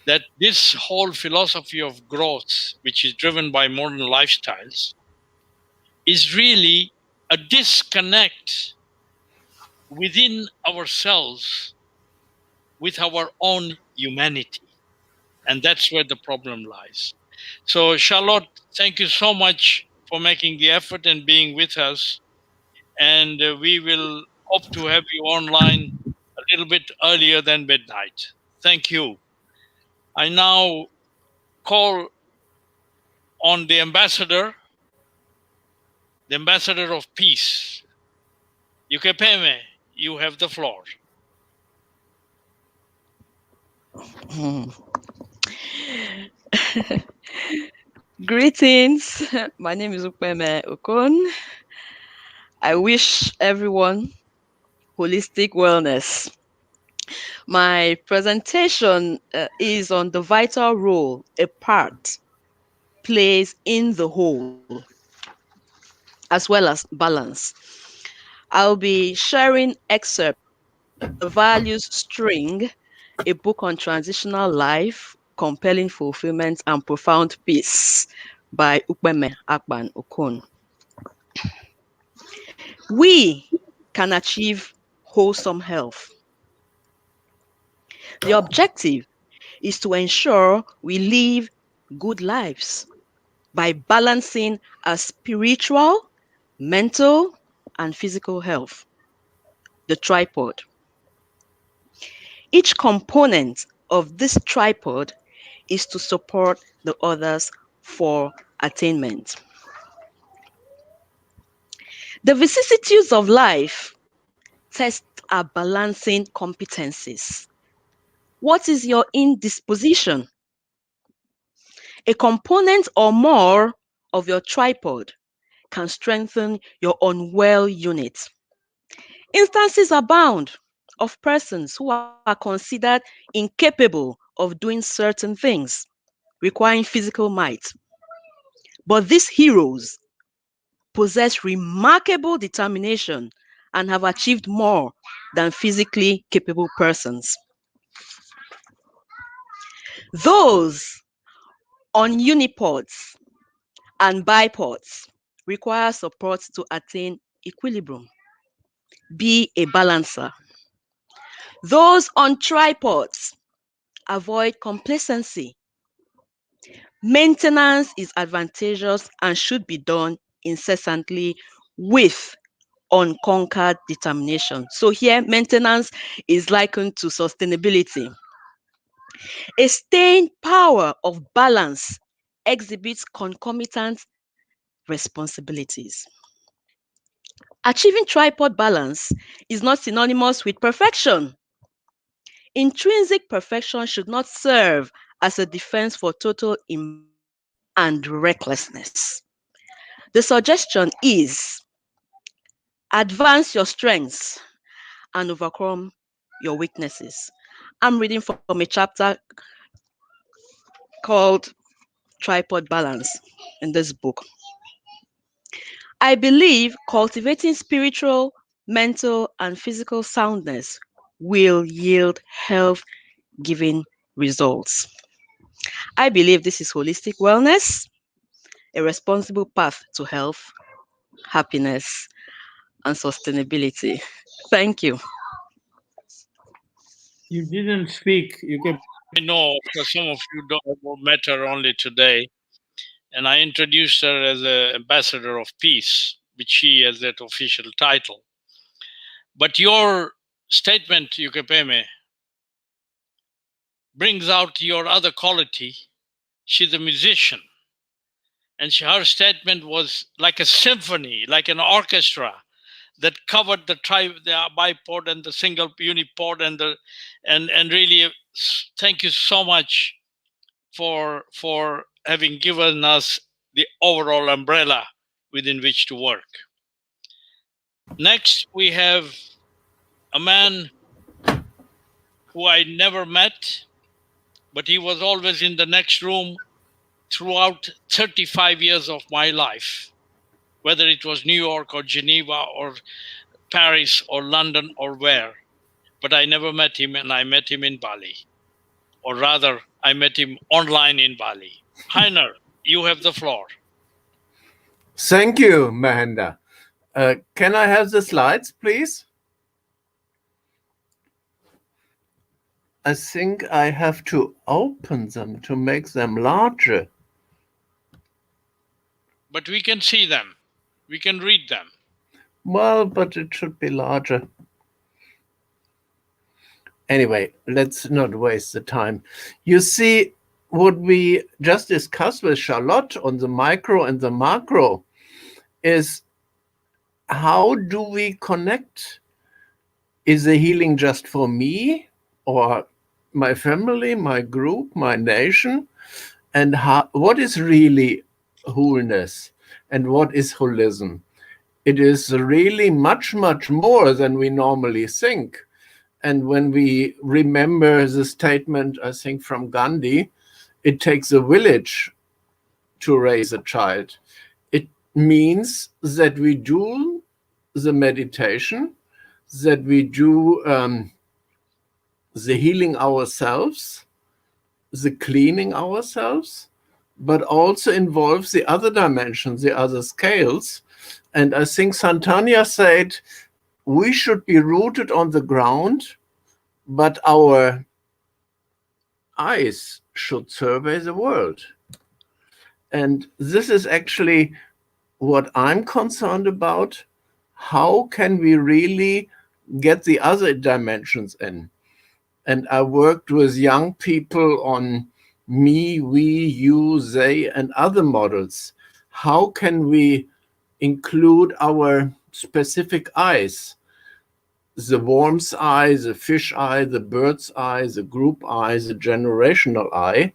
that this whole philosophy of growth, which is driven by modern lifestyles, is really a disconnect within ourselves with our own humanity. And that's where the problem lies. So, Charlotte, thank you so much for making the effort and being with us. And we will hope to have you online a little bit earlier than midnight. Thank you. I now call on the ambassador of peace. Ukepeme, you have the floor. Greetings. My name is Ukpeme Okon. I wish everyone holistic wellness. My presentation is on the vital role a part plays in the whole, as well as balance. I'll be sharing excerpts from The Values String, a book on transitional life, compelling fulfillment and profound peace by Ukpeme Akpan Okon. We can achieve wholesome health. The objective is to ensure we live good lives by balancing our spiritual, mental, and physical health. The tripod. Each component of this tripod is to support the others for attainment. The vicissitudes of life test our balancing competencies. What is your indisposition? A component or more of your tripod can strengthen your unwell unit. Instances abound of persons who are considered incapable of doing certain things, requiring physical might. But these heroes possess remarkable determination and have achieved more than physically capable persons. Those on unipods and bipods require support to attain equilibrium. Be a balancer. Those on tripods avoid complacency. Maintenance is advantageous and should be done incessantly with unconquered determination. So here, maintenance is likened to sustainability. A staying power of balance exhibits concomitant responsibilities. Achieving tripod balance is not synonymous with perfection. Intrinsic perfection should not serve as a defense for total imbalance and recklessness. The suggestion is advance your strengths and overcome your weaknesses. I'm reading from a chapter called Tripod Balance in this book. I believe cultivating spiritual, mental, and physical soundness will yield health-giving results. I believe this is holistic wellness, a responsible path to health, happiness, and sustainability. Thank you. You didn't speak. You can. I know for some of you don't met her only today. And I introduced her as an ambassador of peace, which she has that official title. But your statement, Ukepeme, brings out your other quality. She's a musician. And her statement was like a symphony, like an orchestra that covered the bipod and the single unipod and really thank you so much for having given us the overall umbrella within which to work. Next, we have a man who I never met, but he was always in the next room throughout 35 years of my life, whether it was New York or Geneva or Paris or London or where. But I never met him, and I met him in Bali. Or rather, I met him online in Bali. Heiner, you have the floor. Thank you, Mahendra. Can I have the slides, please? I think I have to open them to make them larger. But we can see them. We can read them. Well, but it should be larger. Anyway, let's not waste the time. You see, what we just discussed with Charlotte on the micro and the macro is how do we connect? Is the healing just for me or my family, my group, my nation? And what is really wholeness and what is holism? It is really much, much more than we normally think. And when we remember the statement, I think from Gandhi, it takes a village to raise a child. It means that we do the meditation, that we do the healing ourselves, the cleaning ourselves, but also involves the other dimensions, the other scales. And I think Santanya said, we should be rooted on the ground, but our eyes should survey the world. And this is actually what I'm concerned about. How can we really get the other dimensions in? And I worked with young people on me, we, you, they, and other models. How can we include our specific eyes? The worm's eye, the fish eye, the bird's eye, the group eye, the generational eye.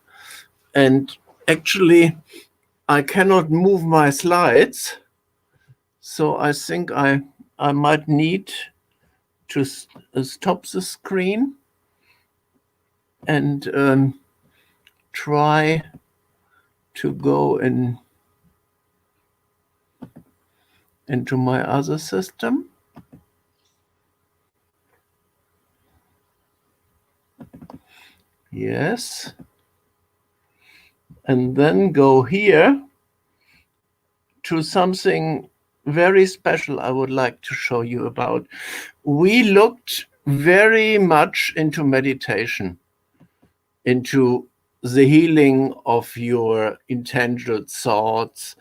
And actually, I cannot move my slides. So I think I might need to stop the screen and try to go into my other system. Yes. And then go here to something very special I would like to show you about. We looked very much into meditation, into the healing of your intangible thoughts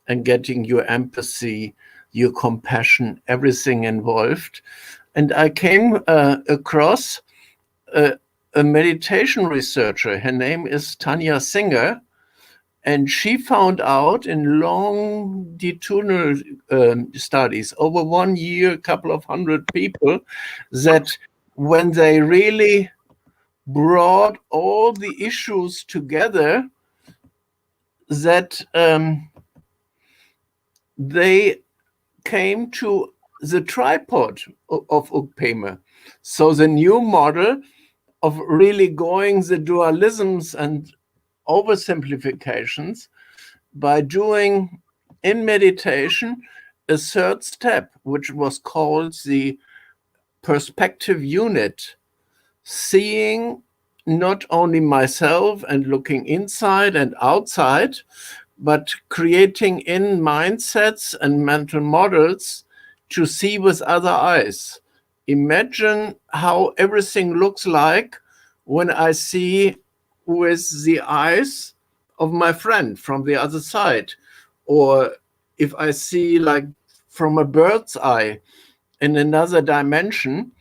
and getting your empathy, your compassion, everything involved. And I came across a meditation researcher. Her name is Tanya Singer, and she found out in longitudinal studies over 1 year, a couple of hundred people, that when they really brought all the issues together, that they came to the tripod of Ukpeme. So the new model of really going the dualisms and oversimplifications by doing in meditation a third step, which was called the perspective unit, seeing not only myself and looking inside and outside, but creating in mindsets and mental models to see with other eyes. Imagine how everything looks like when I see with the eyes of my friend from the other side, or if I see like from a bird's eye in another dimension.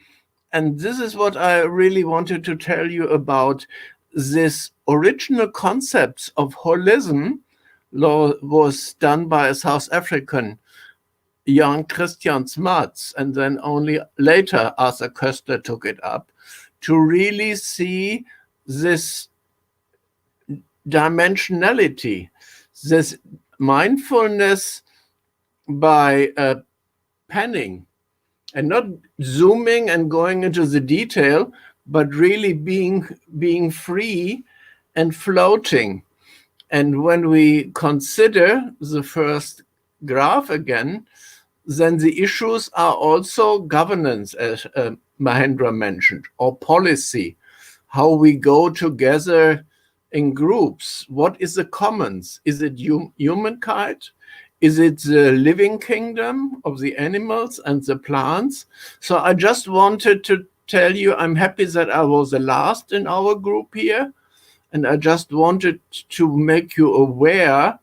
And this is what I really wanted to tell you about. This original concepts of holism was done by a South African young Christian Smuts, and then only later Arthur Koestler took it up, to really see this dimensionality, this mindfulness by panning, and not zooming and going into the detail, but really being free and floating. And when we consider the first graph again, then the issues are also governance, as Mahendra mentioned, or policy, how we go together in groups. What is the commons? Is it humankind? Is it the living kingdom of the animals and the plants? So I just wanted to tell you, I'm happy that I was the last in our group here. And I just wanted to make you aware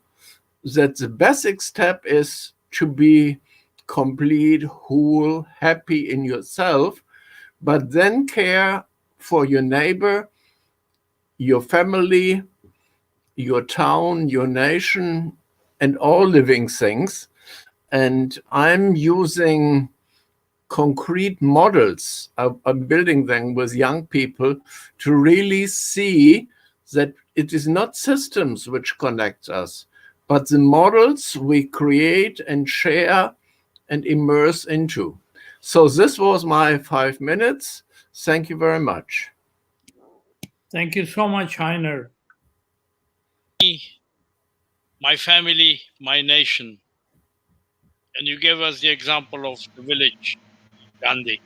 that the basic step is to be complete, whole, happy in yourself, but then care for your neighbor, your family, your town, your nation, and all living things. And I'm using concrete models. I'm building them with young people to really see that it is not systems which connect us, but the models we create and share and immerse into. So this was my 5 minutes. Thank you very much. Thank you so much, Heiner. Me, my family, my nation. And you gave us the example of the village, Gandhi.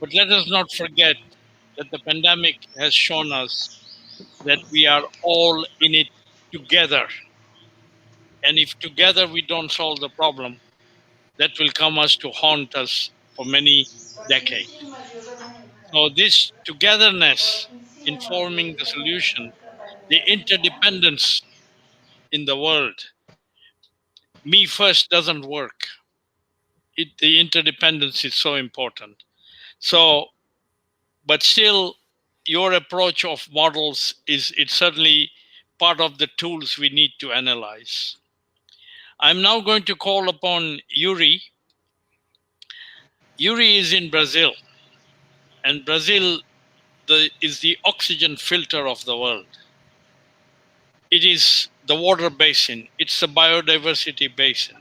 But let us not forget that the pandemic has shown us that we are all in it together. And if together we don't solve the problem, that will come us to haunt us for many decades. So this togetherness in forming the solution, the interdependence in the world, me first doesn't work. The interdependence is so important. So, but still, your approach of models it's certainly part of the tools we need to analyze. I'm now going to call upon Yuri. Yuri is in Brazil, and Brazil is the oxygen filter of the world. It is the water basin. It's the biodiversity basin.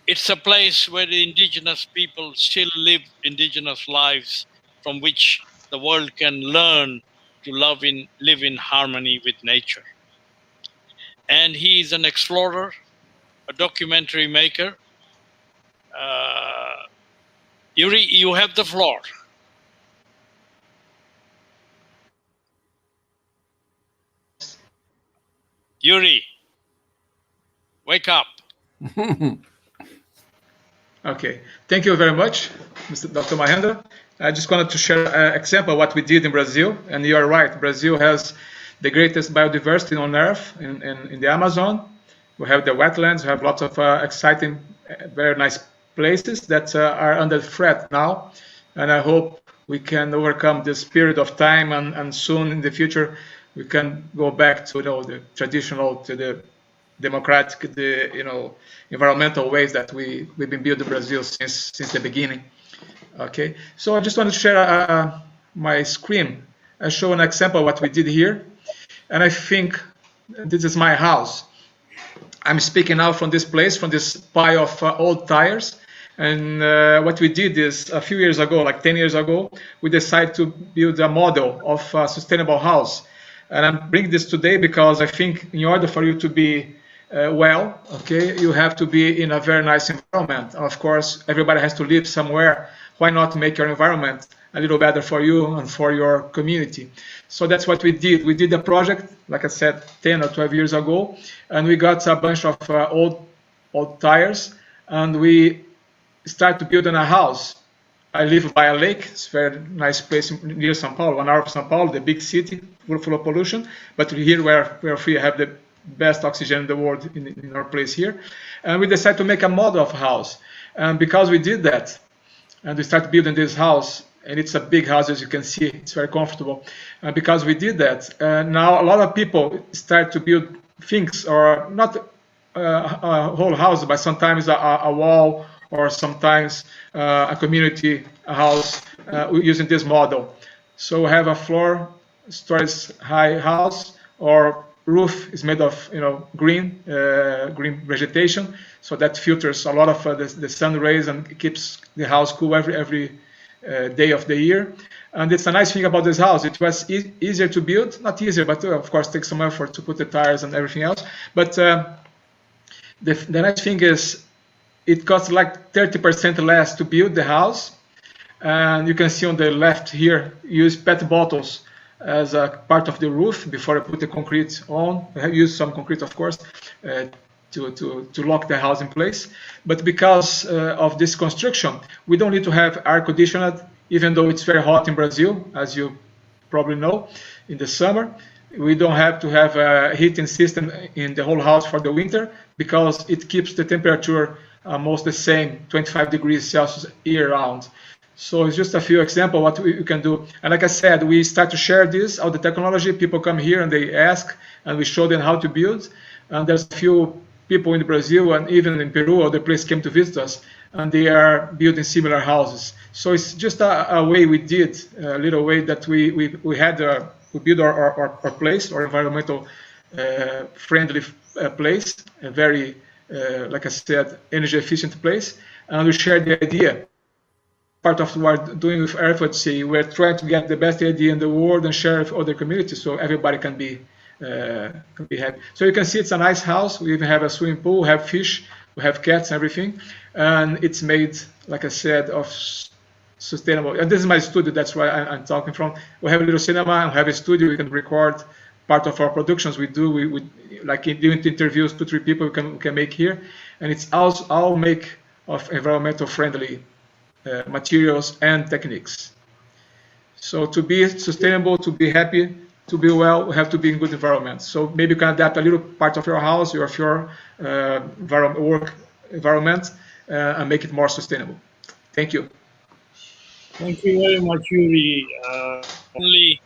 It's a place where the indigenous people still live indigenous lives from which the world can learn to live in harmony with nature. And he is an explorer, a documentary maker. Yuri, you have the floor. Yuri, wake up. Okay, thank you very much, Mr. Dr. Mahendra. I just wanted to share an example of what we did in Brazil. And you are right, Brazil has the greatest biodiversity on Earth in the Amazon. We have the wetlands, we have lots of exciting, very nice places that are under threat now. And I hope we can overcome this period of time, and soon in the future, we can go back to the traditional, to the democratic, environmental ways that we've been building Brazil since the beginning. Okay, so I just want to share my screen. I show an example of what we did here, and I think this is my house. I'm speaking now from this place, from this pile of old tires. And what we did is a few years ago, like 10 years ago, we decided to build a model of a sustainable house. And I'm bringing this today because I think in order for you to be well, okay, you have to be in a very nice environment. Of course, everybody has to live somewhere. Why not make your environment a little better for you and for your community? So that's what we did. We did a project, like I said, 10 or 12 years ago, and we got a bunch of old tires, and we started building a house. I live by a lake. It's a very nice place near São Paulo, 1 hour from São Paulo, the big city, full of pollution. But here we're free, have the best oxygen in the world in our place here. And we decided to make a model of a house. And because we did that, and we started building this house, and it's a big house, as you can see, it's very comfortable. And because we did that, now a lot of people start to build things, or not whole house, but sometimes a wall, or sometimes a community house using this model. So we have a floor stories high house, or roof is made of green vegetation, so that filters a lot of the sun rays and keeps the house cool every day of the year. And it's a nice thing about this house. It was easier to build, not easier, but of course takes some effort to put the tires and everything else. But the nice thing is it costs like 30% less to build the house. And you can see on the left here, use PET bottles as a part of the roof before I put the concrete on. I use some concrete, of course, to lock the house in place. But because of this construction, we don't need to have air conditioned, even though it's very hot in Brazil, as you probably know, in the summer. We don't have to have a heating system in the whole house for the winter, because it keeps the temperature almost the same, 25 degrees Celsius year round. So it's just a few examples what we can do. And like I said, we start to share this, all the technology. People come here and they ask, and we show them how to build. And there's a few people in Brazil and even in Peru, other places came to visit us, and they are building similar houses. So it's just a way we did, a little way that we build our place, our environmental friendly place, a very, like I said, energy efficient place, and we share the idea. Part of what we're doing with Earth Odyssey, we're trying to get the best idea in the world and share with other communities, so everybody can be happy. So you can see it's a nice house. We even have a swimming pool, we have fish, we have cats and everything, and it's made, like I said, of sustainable. And this is my studio, that's why I'm talking from. We have a little cinema and we have a studio. We can record part of our productions. We do, we like doing interviews, 2-3 people we can make here, and it's also all make of environmental friendly materials and techniques. So to be sustainable, to be happy, to be well, we have to be in good environment. So maybe you can adapt a little part of your house or of your work environment and make it more sustainable. Thank you. Thank you very much, Yuri. Only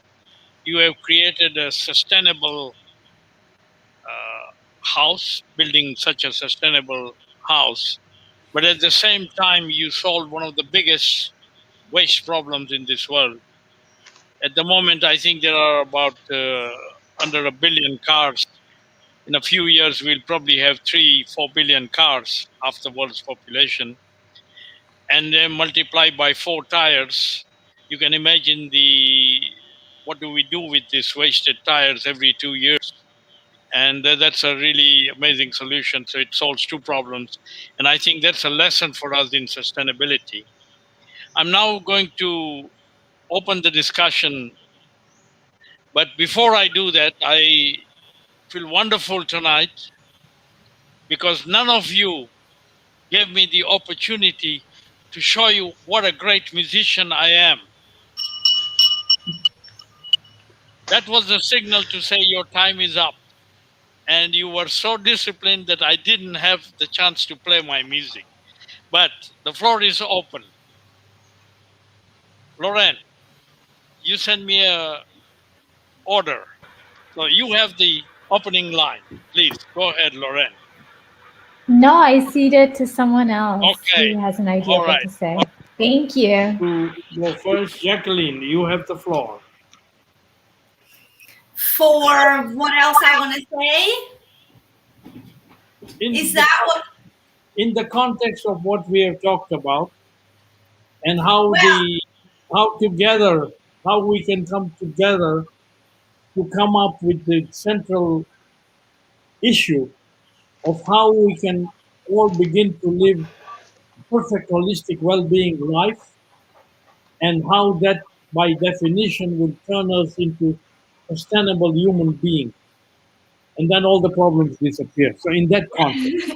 you have created a sustainable house, building such a sustainable house, but at the same time, you solved one of the biggest waste problems in this world. At the moment, I think there are about under 1 billion cars. In a few years, we'll probably have 3-4 billion cars of the world's population. And then multiply by 4 tires. You can imagine what do we do with these wasted tires every 2 years? And that's a really amazing solution. So it solves 2 problems. And I think that's a lesson for us in sustainability. I'm now going to open the discussion. But before I do that, I feel wonderful tonight because none of you gave me the opportunity to show you what a great musician I am. That was a signal to say your time is up. And you were so disciplined that I didn't have the chance to play my music. But the floor is open. Lauren, you send me a order. So you have the opening line. Please, go ahead, Lauren. No, I ceded to someone else Okay. who has an idea of what to say. Thank you. To go first, Jacqueline, you have the floor. For what else I want to say? Is that what? In the context of what we have talked about, and how we can come together to come up with the central issue of how we can all begin to live perfect holistic well-being life, and how that by definition will turn us into sustainable human being, and then all the problems disappear. So in that context.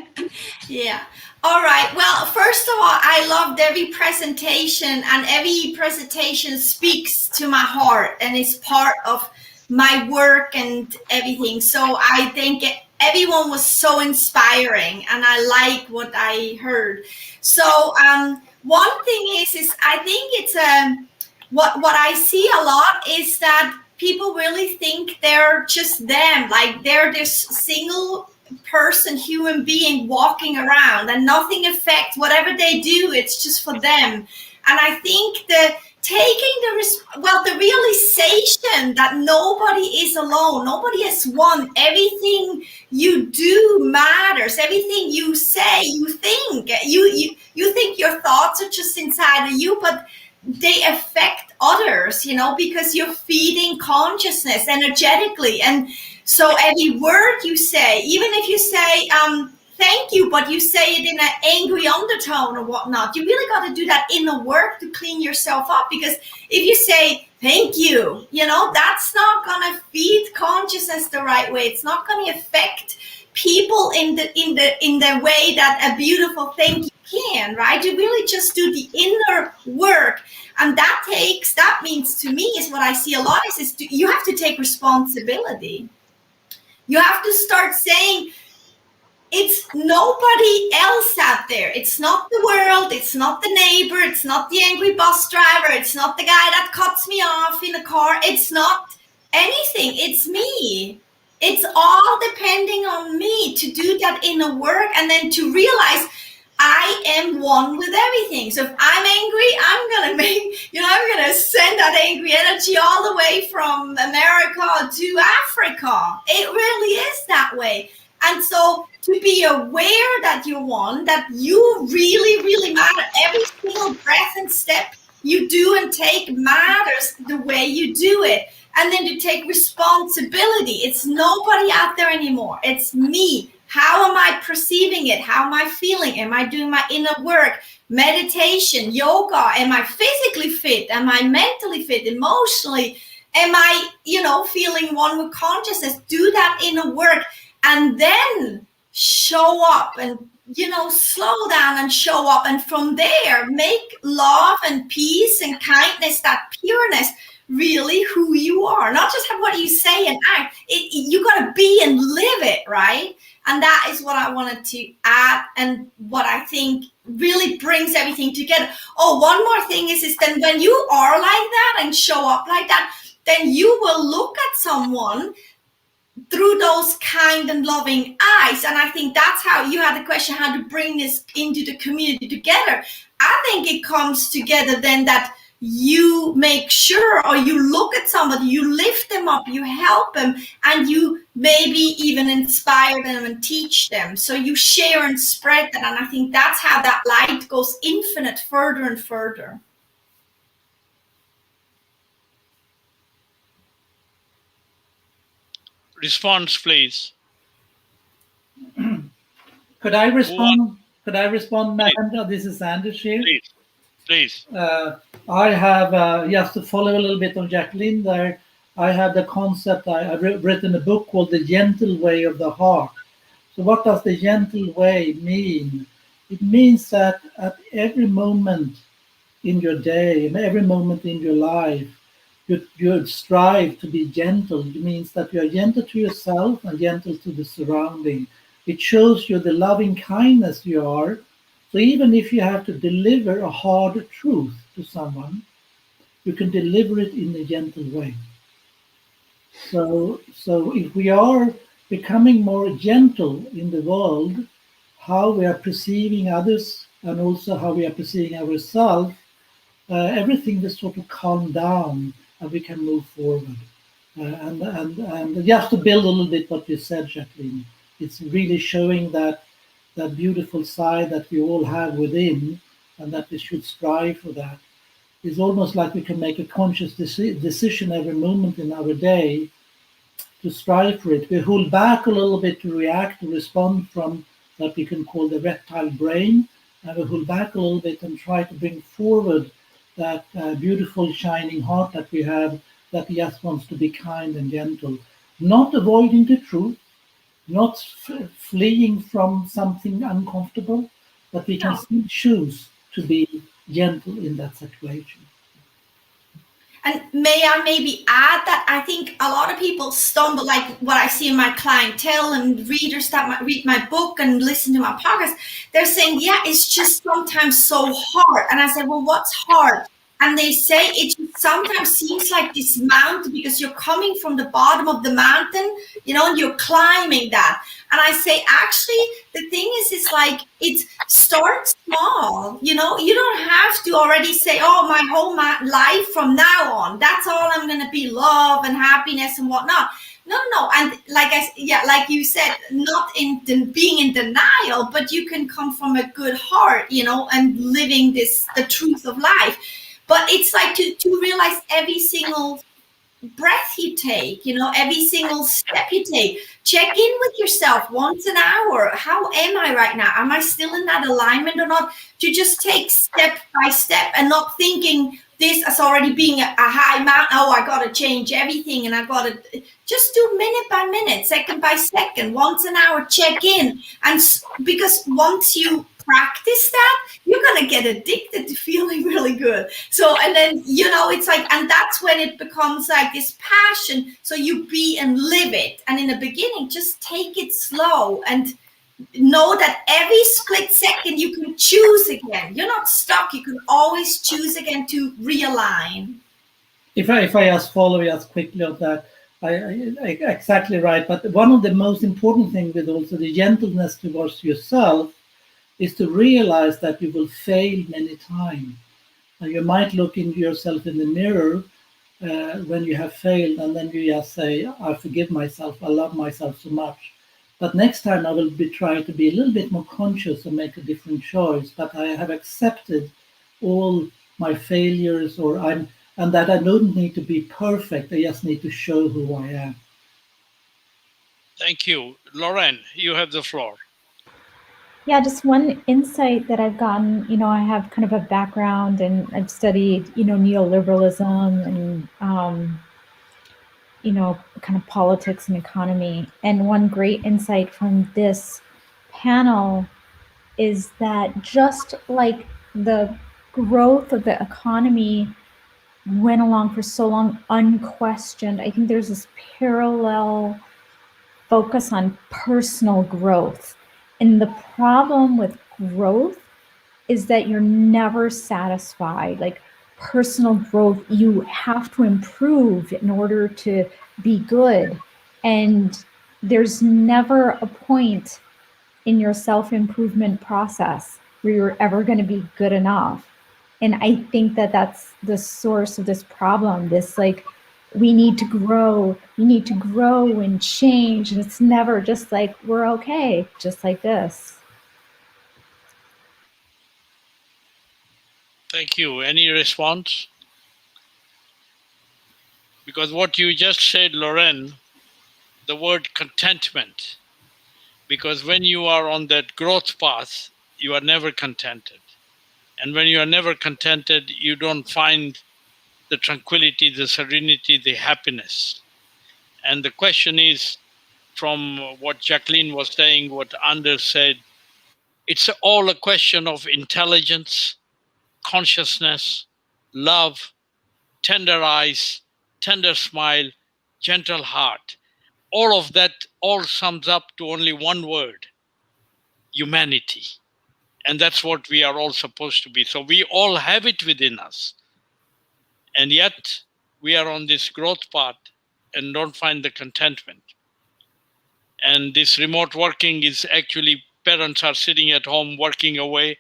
Yeah. All right. Well, first of all, I loved every presentation, and every presentation speaks to my heart and is part of my work and everything. So I think everyone was so inspiring, and I like what I heard. So one thing is I think it's what I see a lot is that people really think they're just them, like they're this single person, human being walking around, and nothing affects whatever they do. It's just for them. And I think that taking the realization that nobody is alone, nobody is one. Everything you do matters. Everything you say, you think. You think your thoughts are just inside of you, but they affect others, because you're feeding consciousness energetically. And so every word you say, even if you say thank you, but you say it in an angry undertone or whatnot, you really got to do that inner work to clean yourself up. Because if you say thank you, that's not going to feed consciousness the right way. It's not going to affect people in the way that a beautiful thank you can, right? You really just do the inner work. And that means, to me, is what I see a lot is you have to take responsibility. You have to start saying, it's nobody else out there. It's not the world. It's not the neighbor. It's not the angry bus driver. It's not the guy that cuts me off in the car. It's not anything. It's me. It's all depending on me to do that inner work, and then to realize I am one with everything. So if I'm angry, I'm going to send that angry energy all the way from America to Africa. It really is that way. And so to be aware that you're one, that you really, really matter. Every single breath and step you do and take matters the way you do it. And then to take responsibility. It's nobody out there anymore. It's me. How am I perceiving it? How am I feeling? Am I doing my inner work? Meditation, yoga. Am I physically fit? Am I mentally fit? Emotionally? Am I, feeling one with consciousness? Do that inner work, and then show up and, slow down and show up. And from there, make love and peace and kindness, that pureness, really who you are. Not just what you say and act. You got to be and live it, right? And that is what I wanted to add, and what I think really brings everything together. Oh, one more thing is then when you are like that and show up like that, then you will look at someone through those kind and loving eyes. And I think that's how you had the question, how to bring this into the community together. I think it comes together then that you make sure, or you look at somebody, you lift them up, you help them, and you maybe even inspire them and teach them. So you share and spread that. And I think that's how that light goes infinite, further and further. Response, please. Could I respond? Could I respond, Mahendra? This is Anders here. Please. I have, just to follow a little bit of Jacqueline there, I have the concept, I've written a book called The Gentle Way of the Heart. So what does the gentle way mean? It means that at every moment in your day, and every moment in your life, you strive to be gentle. It means that you are gentle to yourself and gentle to the surrounding. It shows you the loving kindness you are. So even if you have to deliver a hard truth to someone, you can deliver it in a gentle way. So if we are becoming more gentle in the world, how we are perceiving others and also how we are perceiving ourselves, everything will sort of calm down and we can move forward. And just to build a little bit what you said, Jacqueline, it's really showing that beautiful side that we all have within, and that we should strive for that. It's almost like we can make a conscious decision every moment in our day to strive for it. We hold back a little bit to react, to respond from what we can call the reptile brain, and we hold back a little bit and try to bring forward that beautiful shining heart that we have, that just wants to be kind and gentle, not avoiding the truth, not fleeing from something uncomfortable, but we can still choose to be gentle in that situation. And may I maybe add that I think a lot of people stumble, like what I see in my clientele and readers that might read my book and listen to my podcast, they're saying, yeah, it's just sometimes so hard. And I said, well, what's hard? And they say it sometimes seems like this mountain because you're coming from the bottom of the mountain, and you're climbing that. And I say, actually, the thing is like, it starts small, you don't have to already say, oh, my whole life from now on, that's all I'm going to be love and happiness and whatnot. No. And like you said, not being in denial, but you can come from a good heart, and living the truth of life. But it's like to realize every single breath you take, every single step you take, check in with yourself once an hour. How am I right now? Am I still in that alignment or not? To just take step by step and not thinking this as already being a high mountain. Oh, I got to change everything, and I got to just do minute by minute, second by second, once an hour, check in. And because once you practice that, you're going to get addicted to feeling really good. So, and then, it's like, and that's when it becomes like this passion. So you be and live it. And in the beginning, just take it slow and know that every split second you can choose again. You're not stuck. You can always choose again to realign. If I just follow you as quickly on that, I exactly right. But one of the most important things with also the gentleness towards yourself is to realize that you will fail many times. You might look into yourself in the mirror when you have failed, and then you just say, I forgive myself, I love myself so much. But next time I will be trying to be a little bit more conscious and make a different choice. But I have accepted all my failures, and that I don't need to be perfect. I just need to show who I am. Thank you. Lauren, you have the floor. Yeah, just one insight that I've gotten, I have kind of a background and I've studied, neoliberalism and, kind of politics and economy. And one great insight from this panel is that just like the growth of the economy went along for so long unquestioned, I think there's this parallel focus on personal growth. And the problem with growth is that you're never satisfied. Like personal growth, you have to improve in order to be good. And there's never a point in your self-improvement process where you're ever going to be good enough. And I think that that's the source of this problem, this like, we need to grow and change. And it's never just like, we're okay, just like this. Thank you. Any response? Because what you just said, Lauren, the word contentment, because when you are on that growth path, you are never contented. And when you are never contented, you don't find the tranquility, the serenity, the happiness. And the question is, from what Jacqueline was saying, what Anders said, it's all a question of intelligence, consciousness, love, tender eyes, tender smile, gentle heart. All of that all sums up to only one word: humanity. And that's what we are all supposed to be. So we all have it within us. And yet we are on this growth path and don't find the contentment. And this remote working is actually, parents are sitting at home working away,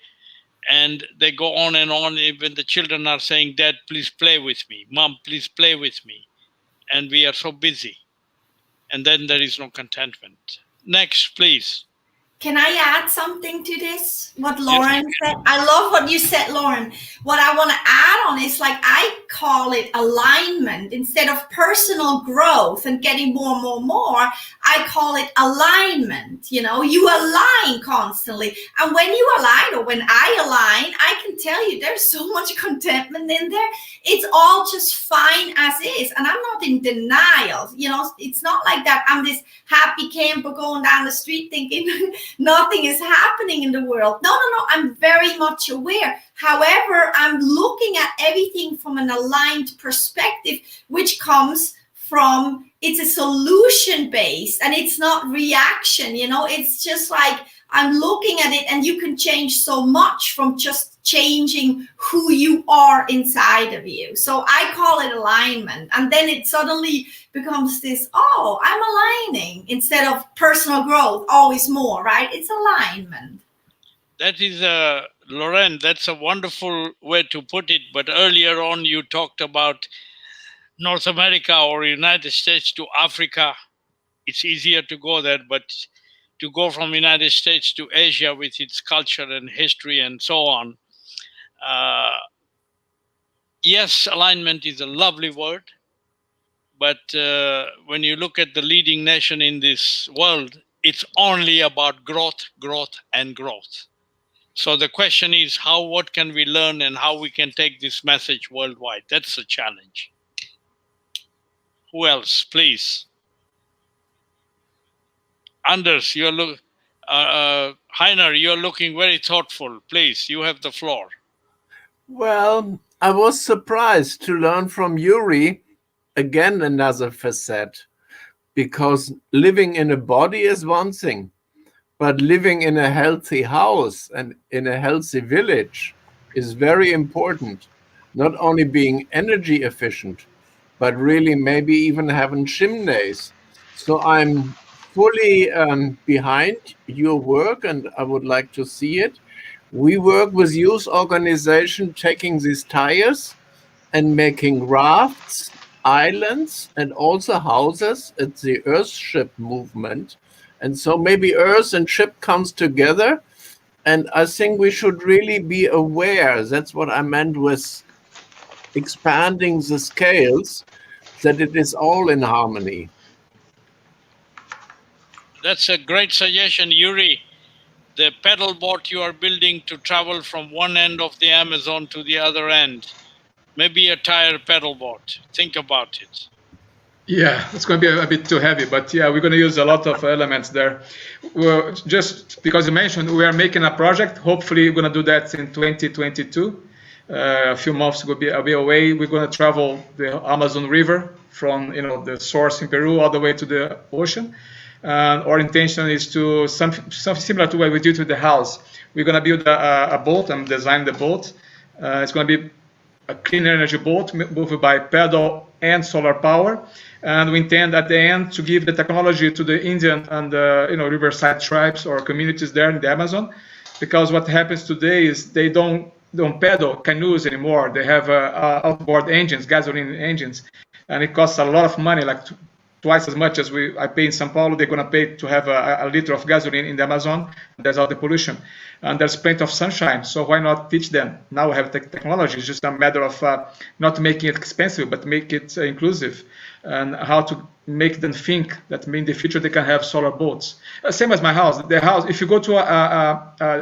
and they go on and on. Even the children are saying, Dad, please play with me. Mom, please play with me. And we are so busy. And then there is no contentment. Next, please. Can I add something to this? What Lauren said? I love what you said, Lauren. What I want to add on is like, I call it alignment instead of personal growth and getting more. I call it alignment. You align constantly. And when you align, or when I align, I can tell you there's so much contentment in there. It's all just fine as is. And I'm not in denial. It's not like that. I'm this happy camper going down the street thinking nothing is happening in the world. No. I'm very much aware. However, I'm looking at everything from an aligned perspective, which comes from, it's a solution based and it's not reaction. It's just like, I'm looking at it, and you can change so much from just changing who you are inside of you. So I call it alignment. And then it suddenly becomes this, oh, I'm aligning, instead of personal growth, always more, right? It's alignment. That is, Lauren, that's a wonderful way to put it. But earlier on, you talked about North America or United States to Africa. It's easier to go there, but to go from United States to Asia with its culture and history and so on. Yes, alignment is a lovely word, but when you look at the leading nation in this world, it's only about growth, growth, and growth. So the question is, what can we learn and how we can take this message worldwide? That's the challenge. Who else, please? Anders, Heiner, you're looking very thoughtful. Please, you have the floor. Well, I was surprised to learn from Yuri again another facet, because living in a body is one thing, but living in a healthy house and in a healthy village is very important. Not only being energy efficient, but really maybe even having chimneys. So I'm fully behind your work, and I would like to see it. We work with youth organization taking these tires and making rafts, islands, and also houses. It's the Earthship movement. And so maybe Earth and ship comes together. And I think we should really be aware, that's what I meant with expanding the scales, that it is all in harmony. That's a great suggestion, Yuri. The pedal boat you are building to travel from one end of the Amazon to the other end, maybe a tire pedal boat. Think about it. Yeah, it's going to be a bit too heavy, but yeah, we're going to use a lot of elements there. Well, just because you mentioned, we are making a project. Hopefully, we're going to do that in 2022. A few months will be away. We're going to travel the Amazon River from the source in Peru all the way to the ocean. Our intention is to something similar to what we did with the house. We're going to build a boat and design the boat. It's going to be a clean energy boat moved by pedal and solar power. And we intend at the end to give the technology to the Indian and riverside tribes or communities there in the Amazon, because what happens today is they don't pedal canoes anymore. They have outboard engines, gasoline engines, and it costs a lot of money, like twice as much as I pay in São Paulo. They're going to pay to have a liter of gasoline in the Amazon. There's all the pollution, and there's plenty of sunshine. So why not teach them? Now we have technology. It's just a matter of not making it expensive, but make it inclusive, and how to make them think that in the future they can have solar boats. Same as my house. The house, if you go to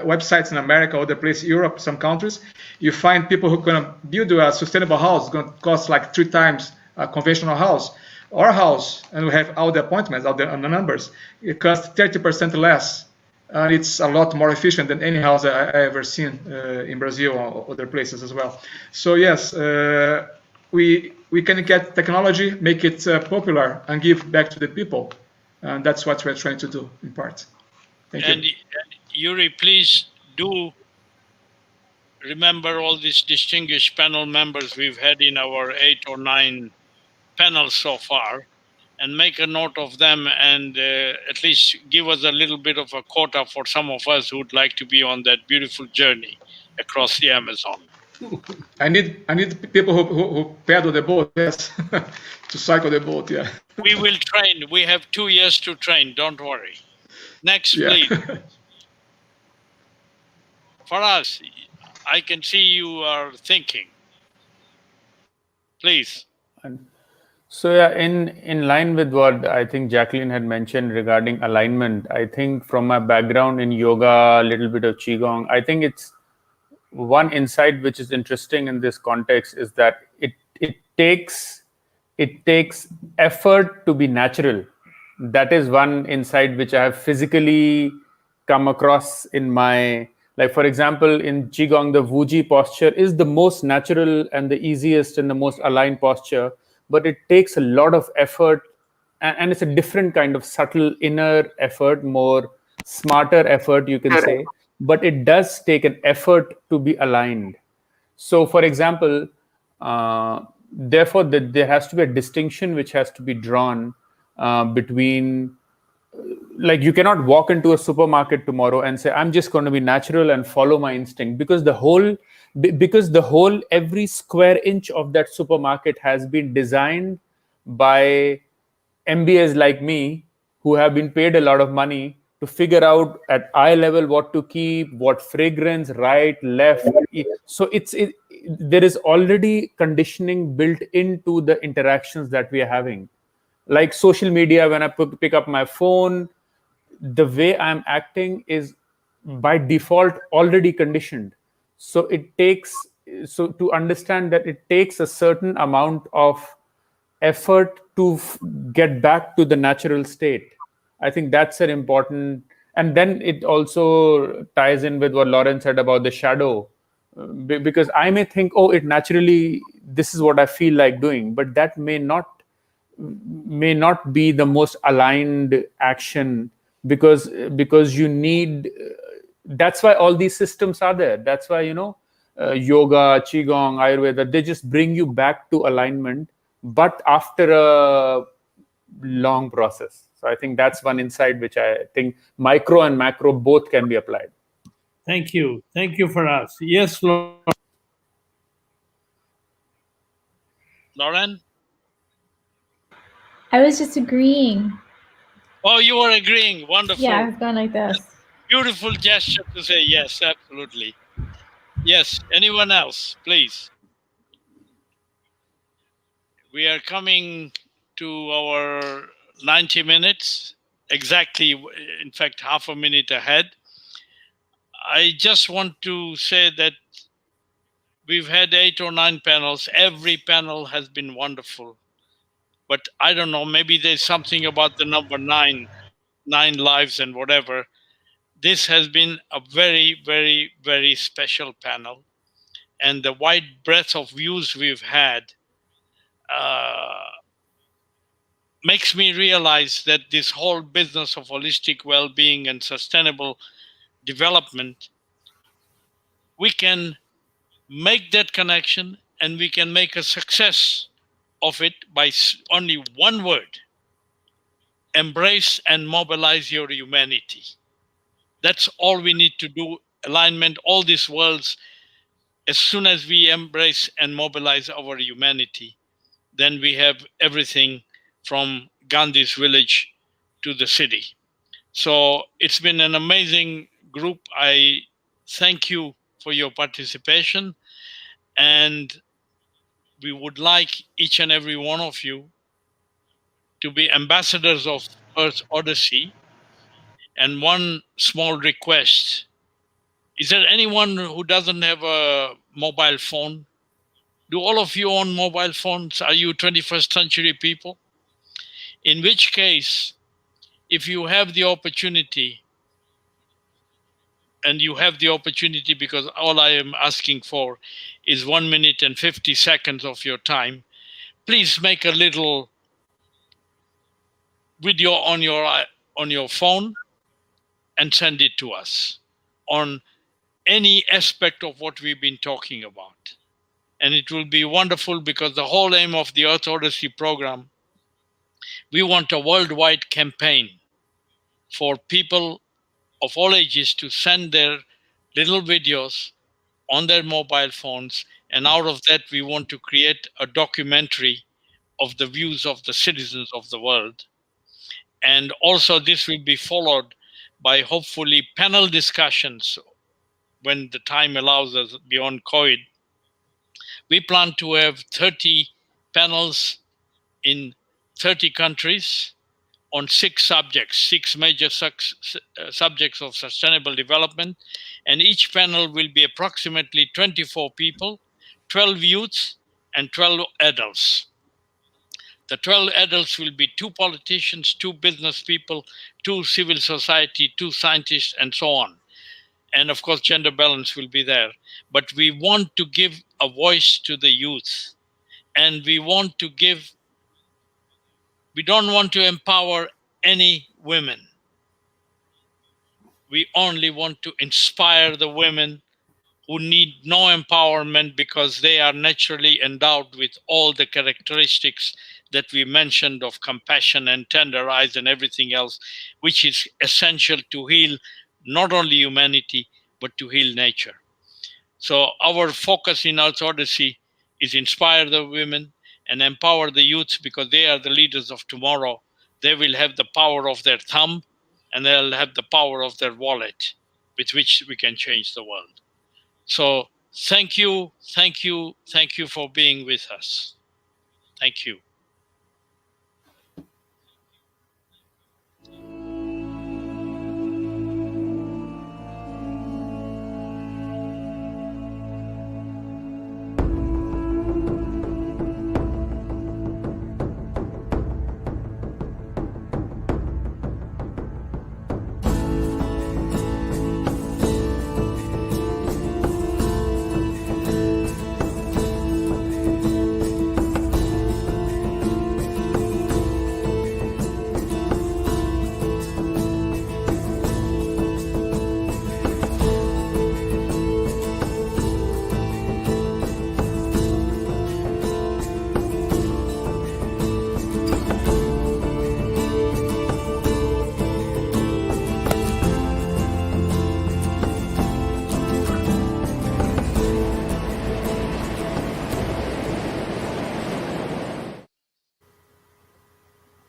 websites in America or the place, Europe, some countries, you find people who are going to build a sustainable house. It's going to cost like 3 times a conventional house. Our house, and we have all the appointments, all the numbers, it costs 30% less. And it's a lot more efficient than any house I ever seen in Brazil or other places as well. So yes, we can get technology, make it popular, and give back to the people. And that's what we're trying to do in part. Thank you. And Yuri, please do remember all these distinguished panel members we've had in our 8 or 9 panels so far, and make a note of them, and at least give us a little bit of a quota for some of us who would like to be on that beautiful journey across the Amazon. I need people who pedal the boat, yes, to cycle the boat, yeah. We will train. We have 2 years to train. Don't worry. Next, please. For us, I can see you are thinking. Please. So yeah, in line with what I think Jacqueline had mentioned regarding alignment, I think from my background in yoga, a little bit of qigong, I think it's one insight which is interesting in this context is that it takes effort to be natural. That is one insight which I have physically come across in my, like for example, in qigong, the Wuji posture is the most natural and the easiest and the most aligned posture. But it takes a lot of effort, and it's a different kind of subtle inner effort, more smarter effort, you can say, but it does take an effort to be aligned. So, for example, therefore, there has to be a distinction which has to be drawn between, like, you cannot walk into a supermarket tomorrow and say, I'm just going to be natural and follow my instinct, because the whole every square inch of that supermarket has been designed by MBAs like me, who have been paid a lot of money to figure out at eye level what to keep, what fragrance, right, left. So there is already conditioning built into the interactions that we are having. Like social media, when I pick up my phone, the way I'm acting is by default already conditioned. So to understand that it takes a certain amount of effort to get back to the natural state. I think that's an important, and then it also ties in with what Lauren said about the shadow, because I may think, oh, it naturally, this is what I feel like doing, but that may not be the most aligned action, because you need, that's why all these systems are there. That's why, yoga, qigong, ayurveda, they just bring you back to alignment, but after a long process. So I think that's one insight which I think micro and macro both can be applied. Thank you for us. Yes, Lauren. Lauren? I was just agreeing. Oh, you were agreeing. Wonderful. Yeah, I was going like this. Beautiful gesture to say yes, absolutely. Yes, anyone else, please? We are coming to our 90 minutes, exactly, in fact, half a minute ahead. I just want to say that we've had 8 or 9 panels. Every panel has been wonderful. But I don't know, maybe there's something about the number 9 lives and whatever. This has been a very, very, very special panel. And the wide breadth of views we've had makes me realize that this whole business of holistic well-being and sustainable development, we can make that connection and we can make a success of it by only one word: embrace and mobilize your humanity. That's all we need to do. Alignment, all these worlds. As soon as we embrace and mobilize our humanity, then we have everything from Gandhi's village to the city. So it's been an amazing group. I thank you for your participation, and we would like each and every one of you to be ambassadors of Earth Odyssey. And one small request: is there anyone who doesn't have a mobile phone? Do all of you own mobile phones? Are you 21st century people? In which case, if you have the opportunity, and you have the opportunity, because all I am asking for is 1 minute and 50 seconds of your time, please make a little video on your phone and send it to us on any aspect of what we've been talking about. And it will be wonderful, because the whole aim of the Earth Odyssey program, we want a worldwide campaign for people of all ages to send their little videos on their mobile phones. And out of that, we want to create a documentary of the views of the citizens of the world. And also this will be followed by hopefully panel discussions when the time allows us beyond COVID. We plan to have 30 panels in 30 countries on 6 subjects, 6 major subjects of sustainable development. And each panel will be approximately 24 people, 12 youths and 12 adults. The 12 adults will be 2 politicians, 2 business people, 2 civil society, 2 scientists, and so on. And of course, gender balance will be there. But we want to give a voice to the youth. And we don't want to empower any women. We only want to inspire the women who need no empowerment because they are naturally endowed with all the characteristics that we mentioned of compassion and tender eyes and everything else, which is essential to heal not only humanity, but to heal nature. So our focus in Earth Odyssey is inspire the women and empower the youth, because they are the leaders of tomorrow. They will have the power of their thumb, and they'll have the power of their wallet with which we can change the world. So thank you for being with us. Thank you.